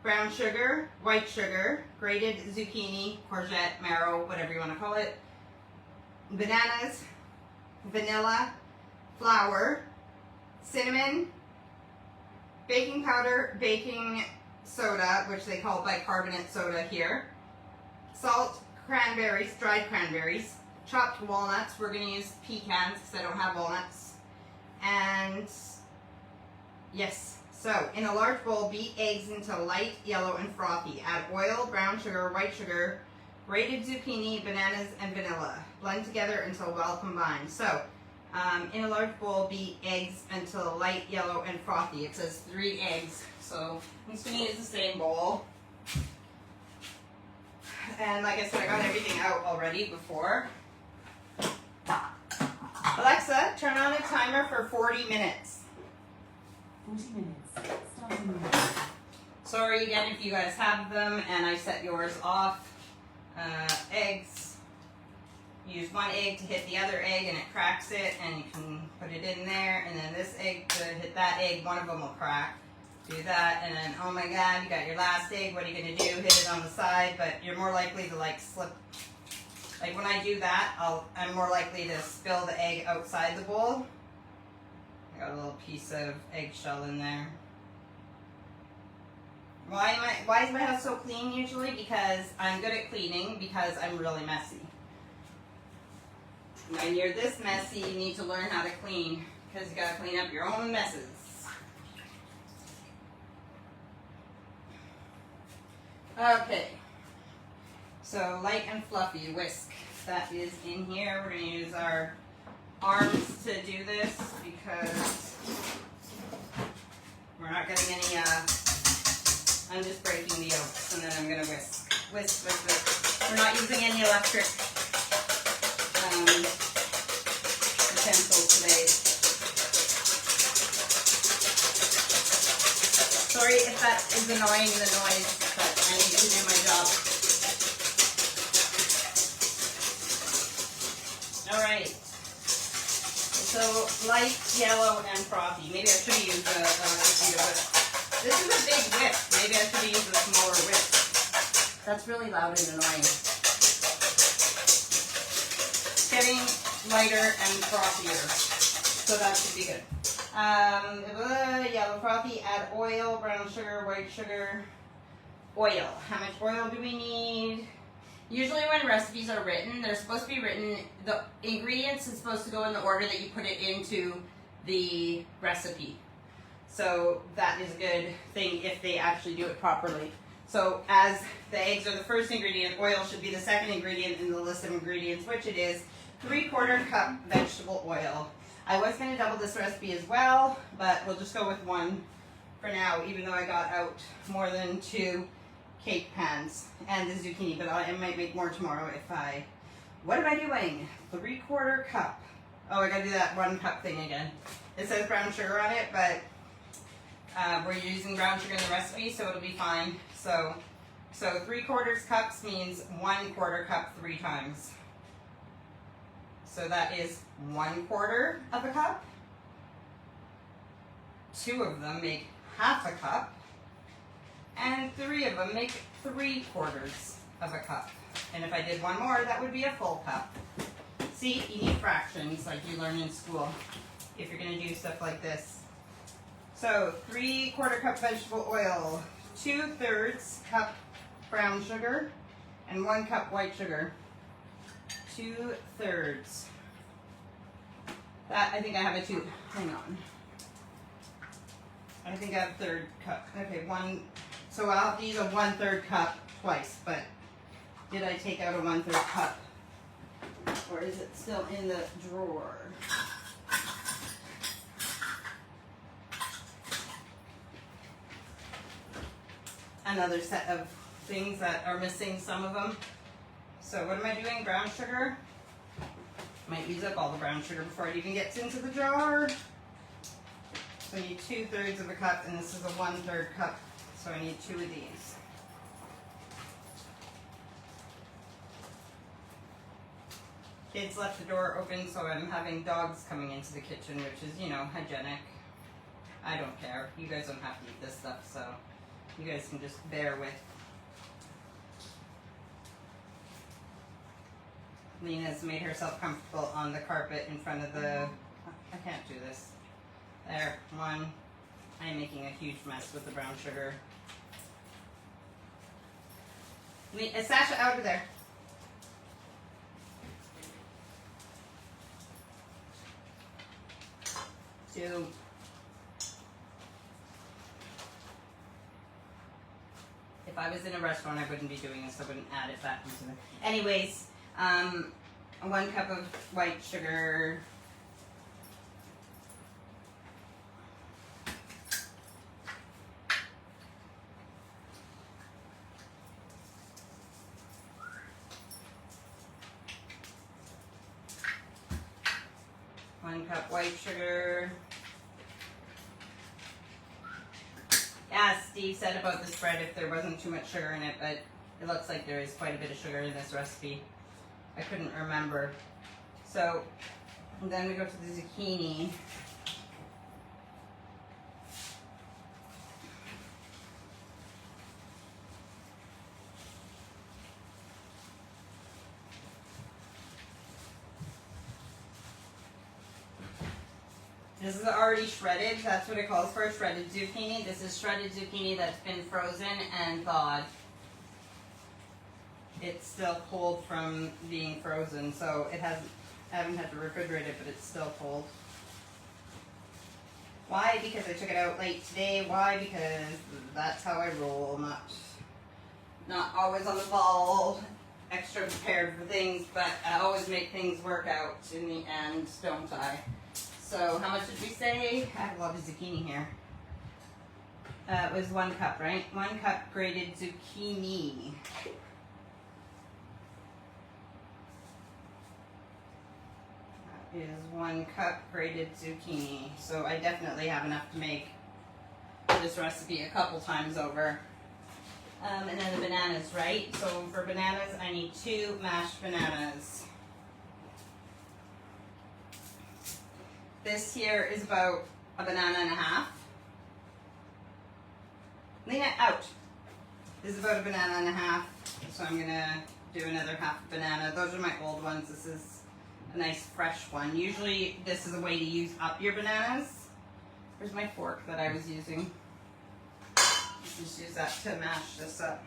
brown sugar, white sugar, grated zucchini, courgette, marrow, whatever you want to call it, bananas, vanilla, flour, cinnamon, baking powder, baking soda, which they call bicarbonate soda here, salt, cranberries, dried cranberries, chopped walnuts. We're going to use pecans because I don't have walnuts. And yes, so in a large bowl, beat eggs into light yellow and frothy. Add oil, brown sugar, white sugar, grated zucchini, bananas, and vanilla. Blend together until well combined. So in a large bowl, beat eggs until light yellow and frothy. It says 3 eggs, so I'm just going to use the same bowl. And like I said, I got everything out already before. Alexa, turn on a timer for 40 minutes. 40 minutes. Starting now. Sorry again if you guys have them and I set yours off. Eggs. Use one egg to hit the other egg and it cracks it, and you can put it in there, and then this egg to hit that egg, one of them will crack. Do that, and then, oh my god, you got your last egg, what are you going to do? Hit it on the side, but you're more likely to like slip. Like when I do that, I'm more likely to spill the egg outside the bowl. I got a little piece of eggshell in there. Why is my house so clean usually? Because I'm good at cleaning, because I'm really messy. When you're this messy, you need to learn how to clean, because you gotta clean up your own messes. Okay, so light and fluffy whisk, that is in here. We're going to use our arms to do this because we're not getting any, I'm just breaking the yolks and then I'm going to whisk. Whisk, whisk, whisk. We're not using any electric utensils today. Sorry if that is annoying, the noise, but I need to do my job. Alright. So, light, yellow, and frothy. Maybe I should have used a computer, but this is a big whisk. Maybe I should have used a smaller whisk. That's really loud and annoying. It's getting lighter and frothier, so that should be good. Yellow frothy, add oil, brown sugar, white sugar, oil. How much oil do we need? Usually when recipes are written, they're supposed to be written, the ingredients is supposed to go in the order that you put it into the recipe. So that is a good thing if they actually do it properly. So as the eggs are the first ingredient, oil should be the second ingredient in the list of ingredients, which it is 3/4 cup vegetable oil. I was going to double this recipe as well, but we'll just go with 1 for now, even though I got out more than 2 cake pans and the zucchini, but I might make more tomorrow if I... What am I doing? 3/4 cup. Oh, I gotta do that 1 cup thing again. It says brown sugar on it, but we're using brown sugar in the recipe, so it'll be fine. So 3/4 cups means 1/4 cup 3 times. So that is 1/4 of a cup. 2 of them make 1/2 cup. And 3 of them make 3/4 of a cup. And if I did 1 more, that would be a full cup. See, you need fractions like you learn in school if you're gonna do stuff like this. So 3/4 cup vegetable oil, 2/3 cup brown sugar, and 1 cup white sugar. 2/3. That, I think I have a two, hang on. I think I have 1/3 cup. Okay, so I'll have to use a 1/3 cup twice, but did I take out a 1/3 cup? Or is it still in the drawer? Another set of things that are missing, some of them. So what am I doing? Brown sugar. Might use up all the brown sugar before it even gets into the jar. So I need 2/3 of a cup, and this is a 1/3 cup. So I need 2 of these. Kids left the door open, so I'm having dogs coming into the kitchen, which is, you know, hygienic. I don't care. You guys don't have to eat this stuff, so you guys can just bear with. Lena's made herself comfortable on the carpet in front of the, I can't do this. There, 1. I am making a huge mess with the brown sugar. Sasha, out of there. 2. If I was in a restaurant, I wouldn't be doing this. I wouldn't add it back into the. Anyways, 1 cup of white sugar. One cup white sugar. As Steve said about this bread, if there wasn't too much sugar in it, but it looks like there is quite a bit of sugar in this recipe. I couldn't remember. So then we go to the zucchini. This is already shredded. That's what it calls for, shredded zucchini. This is shredded zucchini that's been frozen and thawed. It's still cold from being frozen, so it hasn't. I haven't had to refrigerate it, but it's still cold. Why? Because I took it out late today. Why? Because that's how I roll. Not always on the ball, extra prepared for things, but I always make things work out in the end, don't I? So how much did we say? I have a lot of zucchini here. It was 1 cup, right? 1 cup grated zucchini. That is 1 cup grated zucchini. So I definitely have enough to make this recipe a couple times over. And then the bananas, right? So for bananas, I need 2 mashed bananas. This here is about a banana and a half. Lena, out. This is about a banana and a half. So I'm gonna do another half banana. Those are my old ones. This is a nice fresh one. Usually this is a way to use up your bananas. Where's my fork that I was using? Just use that to mash this up.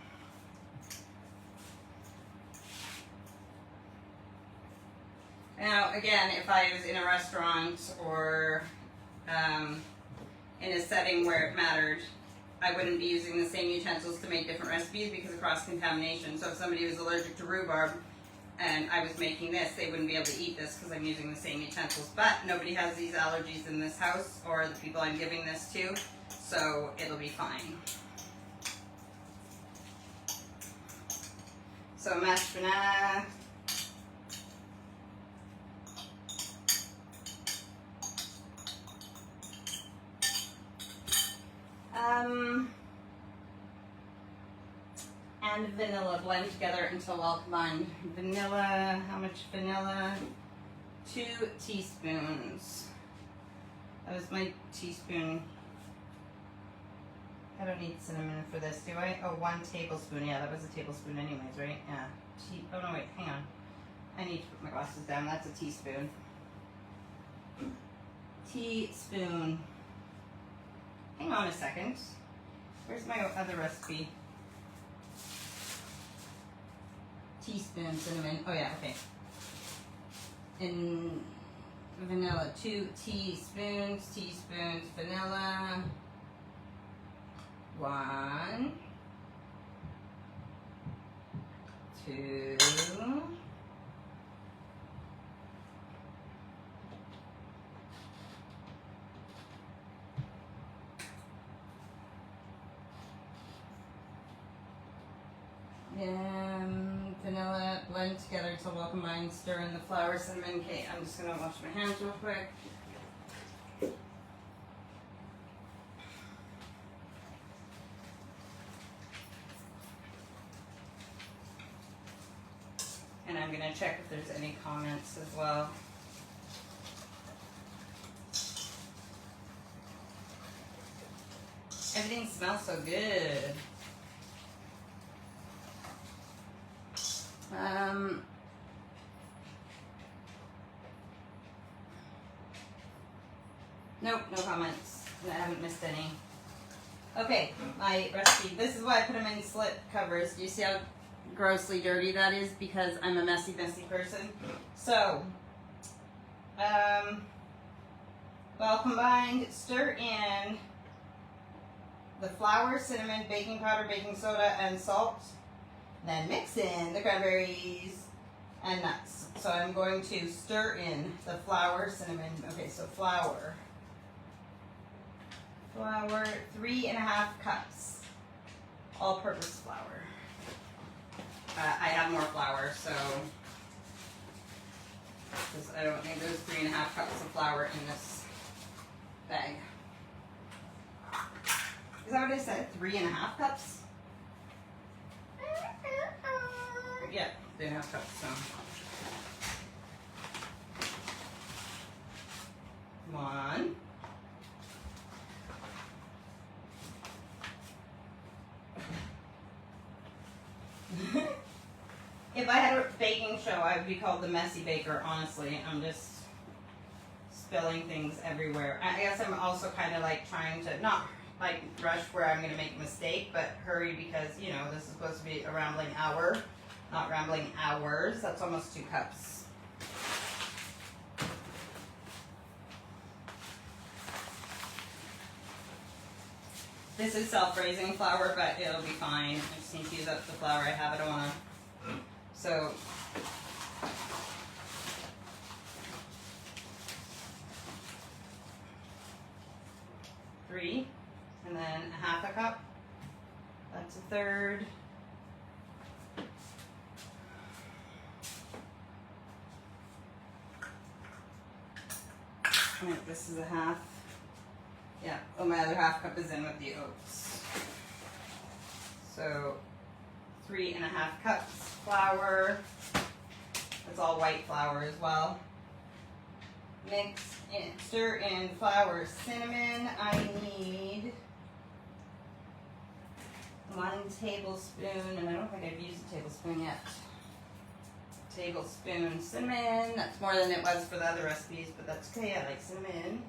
Now, again, if I was in a restaurant or in a setting where it mattered, I wouldn't be using the same utensils to make different recipes because of cross-contamination. So if somebody was allergic to rhubarb and I was making this, they wouldn't be able to eat this because I'm using the same utensils. But nobody has these allergies in this house or the people I'm giving this to, so it'll be fine. So mashed banana. And vanilla, blend together until well combined. Vanilla, how much vanilla? 2 teaspoons. That was my teaspoon. I don't need cinnamon for this, do I? Oh, 1 tablespoon. Yeah, that was a tablespoon anyways, right? Yeah. Oh no, wait, hang I need to put my glasses down. That's a teaspoon. Teaspoon. Hang on a second. Where's my other recipe? Teaspoon cinnamon. Oh yeah, okay. And vanilla. 2 teaspoons. Vanilla. 1, 2. Vanilla, blend together until well combined. Stir in the flour, cinnamon. Okay, I'm just gonna wash my hands real quick. And I'm gonna check if there's any comments as well. Everything smells so good. Nope, no comments. I haven't missed any. Okay, my recipe. This is why I put them in slip covers. Do you see how grossly dirty that is? Because I'm a messy person. So, well combined, stir in the flour, cinnamon, baking powder, baking soda, and salt. Then mix in the cranberries and nuts. So I'm going to stir in the flour, cinnamon. Okay, so flour. 3.5 cups. All-purpose flour. I have more flour, so because I don't think there's 3.5 cups of flour in this bag. Is that what I said? 3.5 cups? Yeah, 3.5 cups, so. 1. If I had a baking show, I would be called the Messy Baker, honestly. I'm just spilling things everywhere. I guess I'm also kind of like trying to, not like rush where I'm going to make a mistake, but hurry because, you know, this is supposed to be a rambling hour, not rambling hours. That's almost 2 cups. This is self-raising flour, but it'll be fine. I just need to use up the flour I have. I don't want to. So, three, and then 1/2 cup. That's 1/3. Right, this is 1/2. Yeah, oh, my other 1/2 cup is in with the oats. So 3.5 cups flour. That's all white flour as well. Mix in, stir in flour, cinnamon. I need 1 tablespoon, and I don't think I've used a tablespoon yet. Tablespoon cinnamon. That's more than it was for the other recipes, but that's okay. I like cinnamon.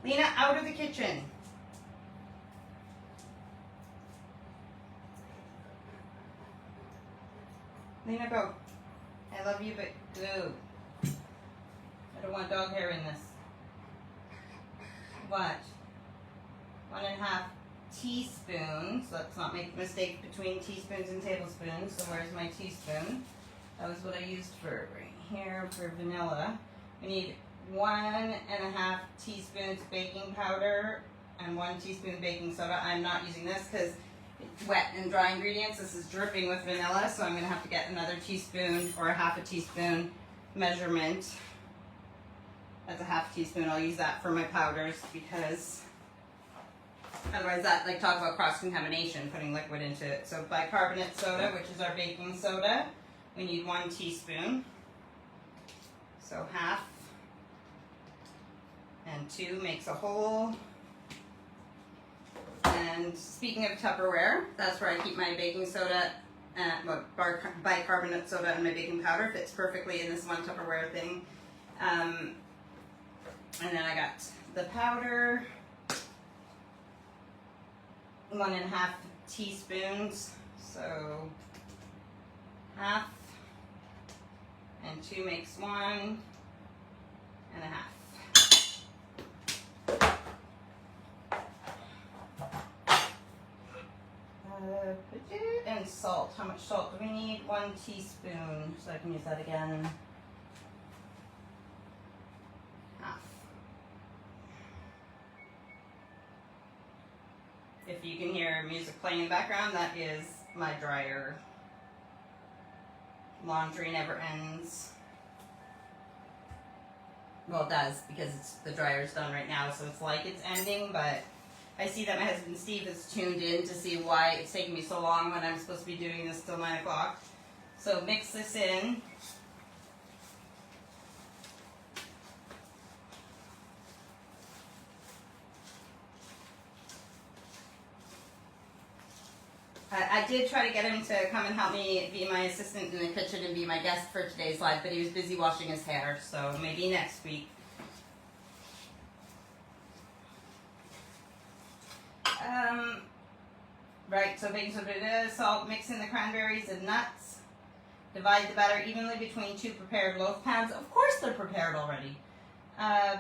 Lena, out of the kitchen. Lena, go. I love you, but go. I don't want dog hair in this. What? 1.5 teaspoons. Let's not make a mistake between teaspoons and tablespoons. So where's my teaspoon? That was what I used for right here for vanilla. We need 1.5 teaspoons baking powder and 1 teaspoon baking soda. I'm not using this because it's wet and dry ingredients. This is dripping with vanilla, so I'm going to have to get another teaspoon or 1/2 teaspoon measurement. That's 1/2 teaspoon. I'll use that for my powders because otherwise that, like, talk about cross-contamination, putting liquid into it. So bicarbonate soda, which is our baking soda, we need 1 teaspoon. So 1/2 and 2 makes a whole. And speaking of Tupperware, that's where I keep my baking soda bicarbonate soda and my baking powder. Fits perfectly in this one Tupperware thing. And then I got the powder, 1.5 teaspoons, so half, and 2 makes 1.5. And salt. How much salt do we need? 1 teaspoon, so I can use that again. Half. If you can hear music playing in the background, that is my dryer. Laundry never ends. Well, it does, because the dryer's done right now, so it's like it's ending, but I see that my husband Steve is tuned in to see why it's taking me so long when I'm supposed to be doing this till 9 o'clock. So mix this in. I did try to get him to come and help me be my assistant in the kitchen and be my guest for today's live, but he was busy washing his hair, so maybe next week. Right, so baking soda, salt, mix in the cranberries and nuts. Divide the batter evenly between 2 prepared loaf pans. Of course they're prepared already.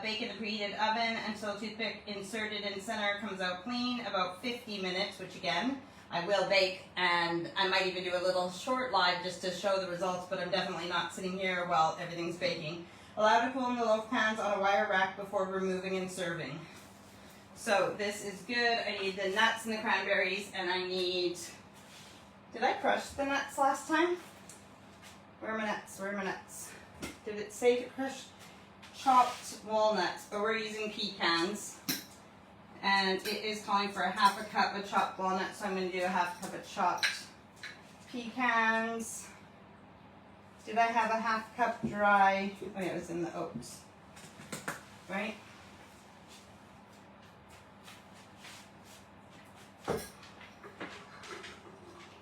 Bake in a preheated oven until toothpick inserted in center comes out clean, about 50 minutes, which again, I will bake, and I might even do a little short live just to show the results, but I'm definitely not sitting here while everything's baking. Allow to cool in the loaf pans on a wire rack before removing and serving. So this is good. I need the nuts and the cranberries, and I need, did I crush the nuts last time? Where are my nuts? Where are my nuts? Did it say to crush? Chopped walnuts, but we're using pecans. And it is calling for 1/2 cup of chopped walnuts, so I'm going to do 1/2 cup of chopped pecans. Did I have 1/2 cup dry? Oh yeah, it was in the oats. Right?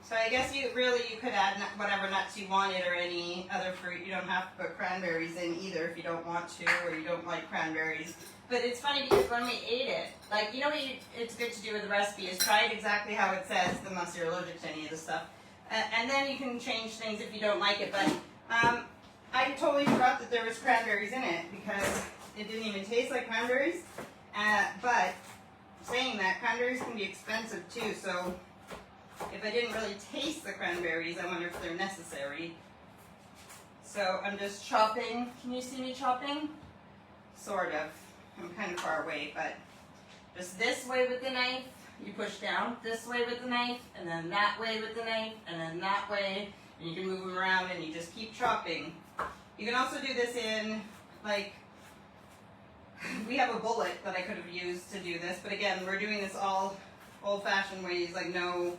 So I guess you could add whatever nuts you wanted or any other fruit. You don't have to put cranberries in either if you don't want to or you don't like cranberries. But it's funny because when we ate it, like, you know what it's good to do with the recipe is try it exactly how it says, unless you're allergic to any of the stuff. And then you can change things if you don't like it. But I totally forgot that there was cranberries in it because it didn't even taste like cranberries. But saying that, cranberries can be expensive too, so if I didn't really taste the cranberries, I wonder if they're necessary. So I'm just chopping. Can you see me chopping? Sort of. I'm kind of far away, but just this way with the knife, you push down, this way with the knife, and then that way with the knife, and then that way, and you can move them around and you just keep chopping. You can also do this in, like, we have a bullet that I could have used to do this, but again, we're doing this all old-fashioned ways, like no,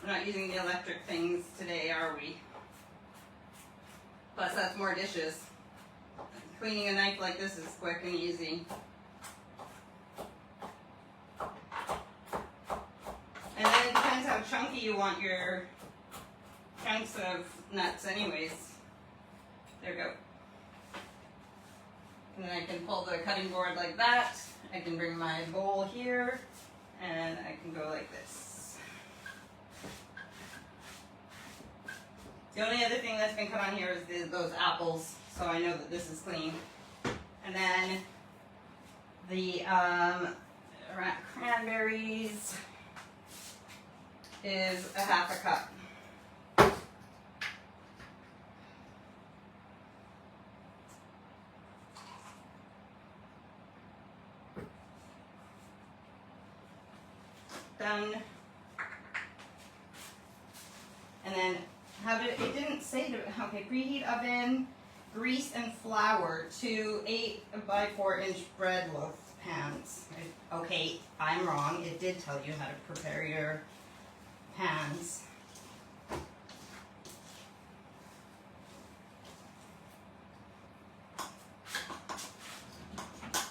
we're not using the electric things today, are we? Plus, that's more dishes. Cleaning a knife like this is quick and easy. And then it depends how chunky you want your chunks of nuts anyways. There we go. And then I can pull the cutting board like that. I can bring my bowl here, and I can go like this. The only other thing that's been cut on here is those apples, so I know that this is clean. And then the cranberries is 1/2 cup. Done. And then it didn't say to, okay, preheat oven, grease and flour to 8x4-inch bread loaf pans. Okay, I'm wrong. It did tell you how to prepare your pans.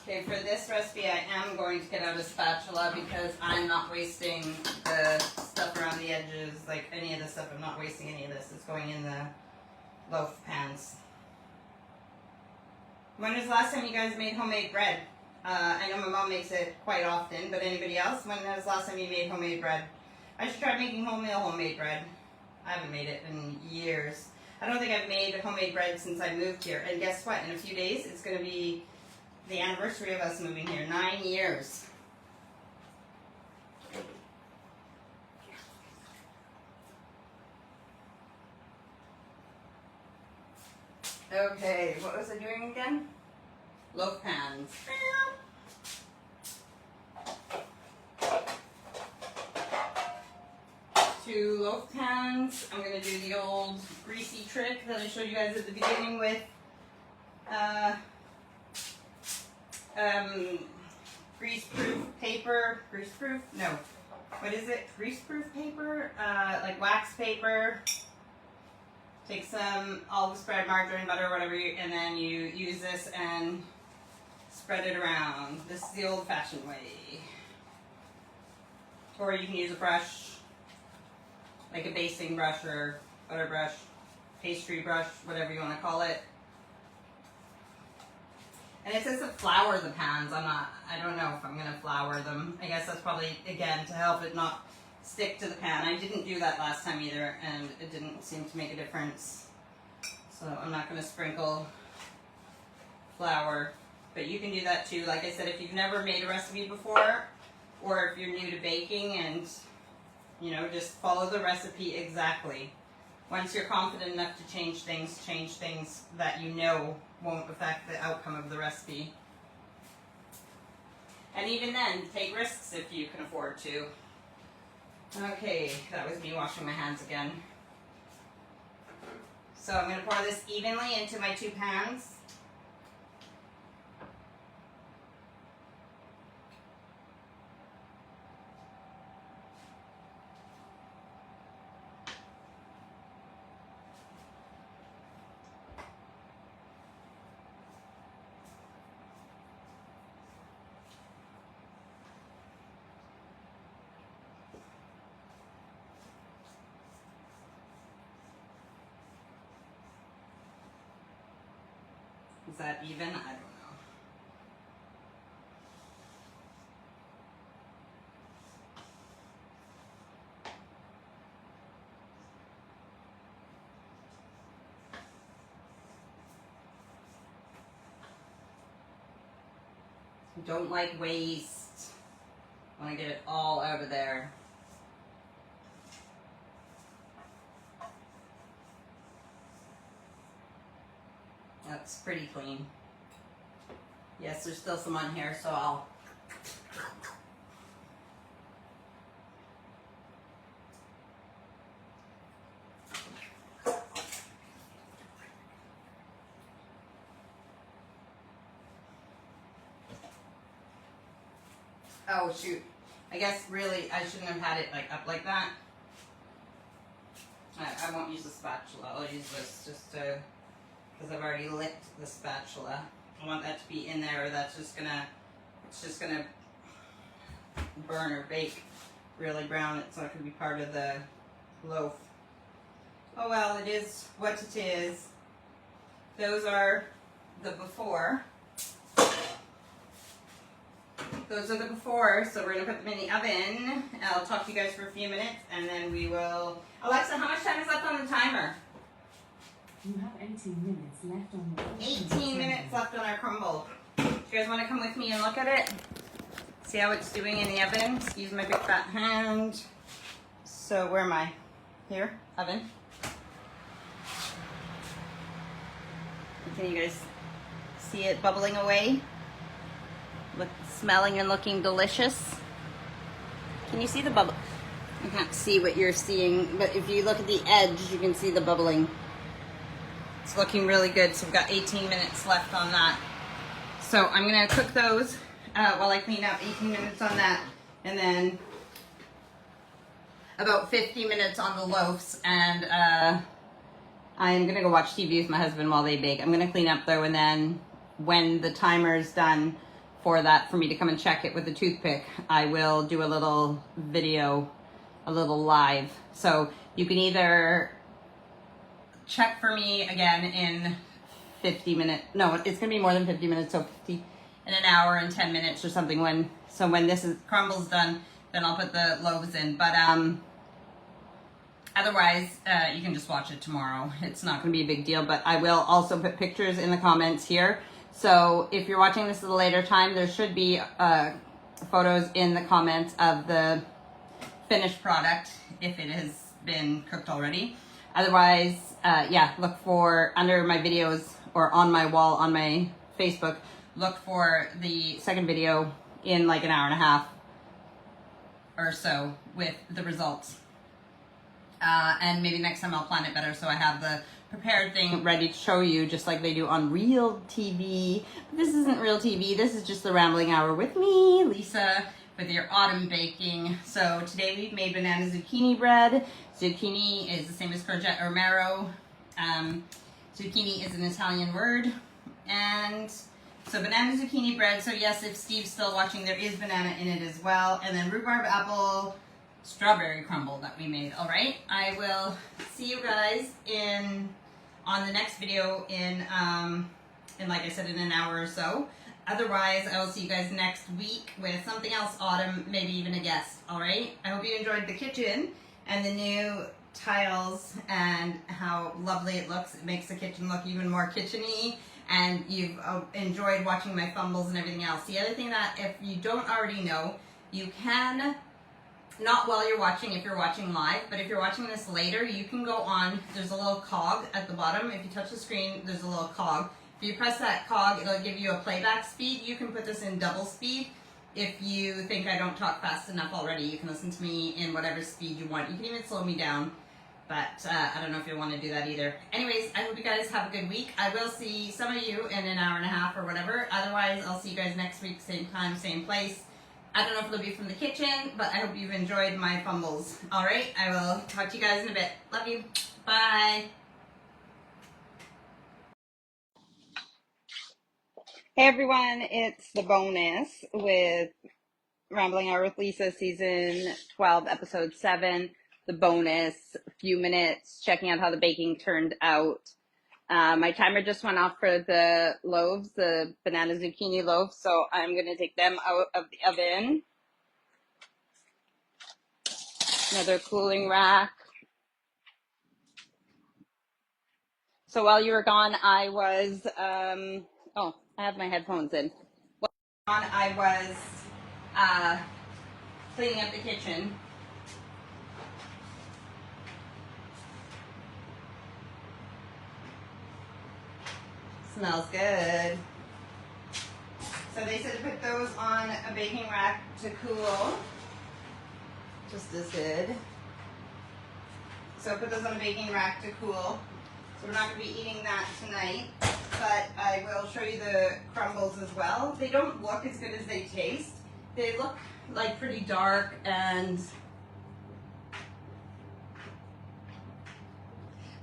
Okay, for this recipe I am going to get out a spatula because I'm not wasting the stuff around the edges, like any of this stuff. I'm not wasting any of this. It's going in the loaf pans. When was the last time you guys made homemade bread? I know my mom makes it quite often, but anybody else? When was the last time you made homemade bread? I should try making homemade bread. I haven't made it in years. I don't think I've made homemade bread since I moved here. And guess what? In a few days, it's going to be the anniversary of us moving here. 9 years. Okay, what was I doing again? Loaf pans. 2 loaf pans. I'm going to do the old greasy trick that I showed you guys at the beginning with grease-proof paper. Grease-proof? No. What is it? Grease-proof paper? Like wax paper. Take some olive spread, margarine, butter, whatever, and then you use this and spread it around. This is the old-fashioned way. Or you can use a brush, like a basting brush or butter brush, pastry brush, whatever you want to call it. And it says to flour the pans. I don't know if I'm going to flour them. I guess that's probably, again, to help it not stick to the pan. I didn't do that last time either, and it didn't seem to make a difference. So I'm not going to sprinkle flour, but you can do that too. Like I said, if you've never made a recipe before, or if you're new to baking and, you know, just follow the recipe exactly. Once you're confident enough to change things that you know won't affect the outcome of the recipe. And even then, take risks if you can afford to. Okay, that was me washing my hands again. So I'm going to pour this evenly into my 2 pans. Is that even? I don't know. Don't like waste. I want to get it all out of there. That's pretty clean. Yes, there's still some on here, so I'll... Oh shoot. I guess really I shouldn't have had it like up like that. I won't use the spatula. I'll use this just to... because I've already licked the spatula. I want that to be in there, or that's just gonna, it's just gonna burn or bake really brown. It's not gonna be part of the loaf. Oh well, it is what it is. Those are the before. Those are the before, so we're gonna put them in the oven. I'll talk to you guys for a few minutes, and then we will... Alexa, how much time is left on the timer? You have 18 minutes left on the 18 minutes left on our crumble. Do you guys want to come with me and look at it? See how it's doing in the oven? Excuse my big fat hand. So where am I? Here, oven. Can you guys see it bubbling away? Look, smelling and looking delicious. Can you see the bubble? I can't see what you're seeing, but if you look at the edge, you can see the bubbling. It's looking really good, so we've got 18 minutes left on that. So I'm gonna cook those while I clean up. 18 minutes on that, and then about 50 minutes on the loaves, and I'm gonna go watch TV with my husband while they bake. I'm gonna clean up though, and then when the timer's done for that, for me to come and check it with a toothpick, I will do a little video a little live. So you can either check for me again in 50 minutes. No, it's gonna be more than 50 minutes, so 50 in an hour and 10 minutes or something. When this is crumbles done, then I'll put the loaves in. But otherwise, you can just watch it tomorrow. It's not gonna be a big deal, but I will also put pictures in the comments here. So if you're watching this at a later time, there should be photos in the comments of the finished product if it has been cooked already. Otherwise, yeah, look for under my videos or on my wall on my Facebook, look for the second video in like an hour and a half or so with the results. And maybe next time I'll plan it better so I have the prepared thing ready to show you, just like they do on real TV. But this isn't real TV, this is just the Rambling Hour with me, Lisa, with your autumn baking. So today we've made banana zucchini bread. Zucchini is the same as courgette or marrow. Zucchini is an Italian word. And so banana zucchini bread. So yes, if Steve's still watching, there is banana in it as well. And then rhubarb apple strawberry crumble that we made. All right, I will see you guys on the next video in like I said, in an hour or so. Otherwise, I will see you guys next week with something else autumn, maybe even a guest. All right, I hope you enjoyed the kitchen and the new tiles and how lovely it looks. It makes the kitchen look even more kitchen-y, and you've enjoyed watching my fumbles and everything else. The other thing that if you don't already know, you can, not while you're watching if you're watching live, but if you're watching this later, you can go on, there's a little cog at the bottom. If you touch the screen, there's a little cog. If you press that cog, it'll give you a playback speed. You can put this in double speed. If you think I don't talk fast enough already, you can listen to me in whatever speed you want. You can even slow me down, but I don't know if you want to do that either. Anyways, I hope you guys have a good week. I will see some of you in an hour and a half or whatever. Otherwise, I'll see you guys next week, same time, same place. I don't know if it'll be from the kitchen, but I hope you've enjoyed my fumbles. All right, I will talk to you guys in a bit. Love you. Bye. Hey everyone, it's the bonus with Rambling Hour with Lisa, season 12, episode 7. The bonus, a few minutes, checking out how the baking turned out. My timer just went off for the loaves, the banana zucchini loaves, so I'm going to take them out of the oven. Another cooling rack. So while you were gone, I was, oh, I have my headphones in. While you were gone, I was cleaning up the kitchen. Smells good. So they said to put those on a baking rack to cool. Just as good. So put those on a baking rack to cool. So we're not going to be eating that tonight, but I will show you the crumbles as well. They don't look as good as they taste. They look like pretty dark, and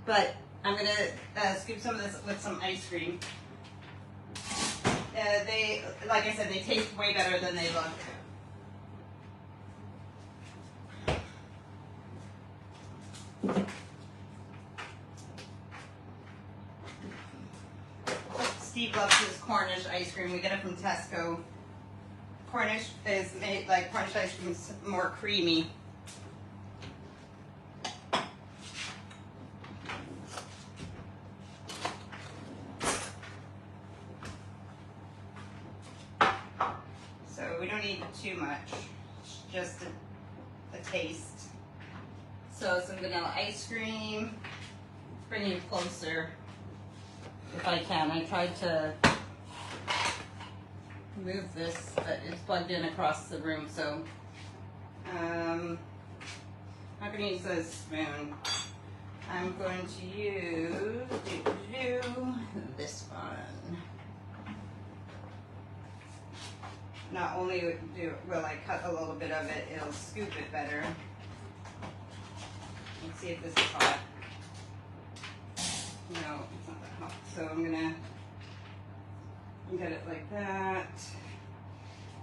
but I'm going to scoop some of this with some ice cream. They, like I said, they taste way better than they look. Steve loves his Cornish ice cream. We get it from Tesco. Cornish is made, like Cornish ice cream is more creamy. So we don't need too much, just a taste. So some vanilla ice cream. Bring you closer if I can. I tried to move this, but it's plugged in across the room, so I'm not going to use a spoon. I'm going to use this one. Not only will I cut a little bit of it, it'll scoop it better. Let's see if this is hot. No, it's not that hot. So I'm gonna get it like that,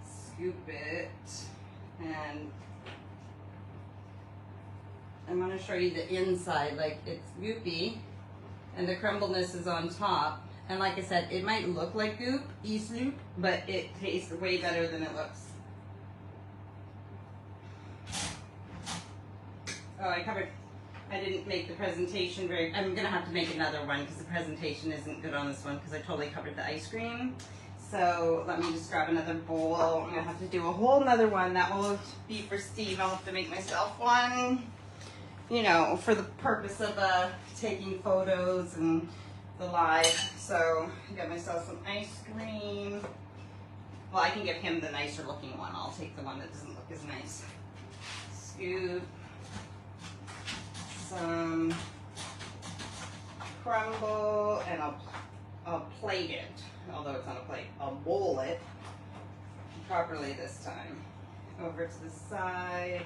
scoop it, and I'm going to show you the inside. Like, it's goopy, and the crumbleness is on top. And like I said, it might look like goop, e-sloop, but it tastes way better than it looks. Oh, I didn't make the presentation I'm gonna have to make another one because the presentation isn't good on this one because I totally covered the ice cream. So let me just grab another bowl. I'm gonna have to do a whole nother one. That will be for Steve. I'll have to make myself one, you know, for the purpose of taking photos and the live. So I got myself some ice cream. Well, I can give him the nicer looking one. I'll take the one that doesn't look as nice. Scoop some crumble, and I'll plate it. Although it's on a plate, I'll bowl it properly this time. Over to the side.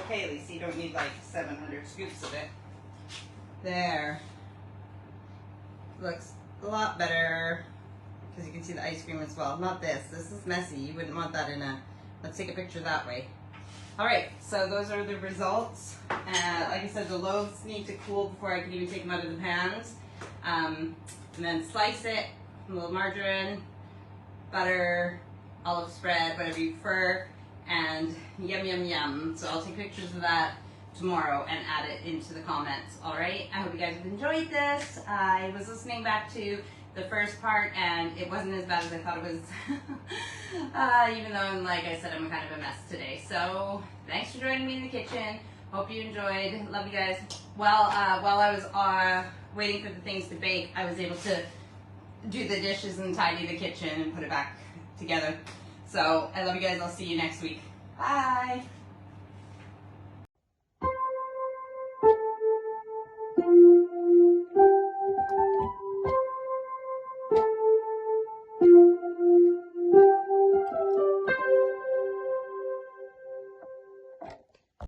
Okay, Lisa, you don't need like 700 scoops of it. There. Looks a lot better because you can see the ice cream as well. Not this. This is messy. You wouldn't want that in a... Let's take a picture that way. Alright, so those are the results. Like I said, the loaves need to cool before I can even take them out of the pans. And then slice it, a little margarine, butter, olive spread, whatever you prefer, and yum, yum, yum. So I'll take pictures of that tomorrow and add it into the comments. Alright, I hope you guys have enjoyed this. I was listening back to the first part and it wasn't as bad as I thought it was. Even though, like I said, I'm kind of a mess today. So thanks for joining me in the kitchen. Hope you enjoyed. Love you guys. Well, while I was waiting for the things to bake, I was able to do the dishes and tidy the kitchen and put it back together. So I love you guys. I'll see you next week. Bye.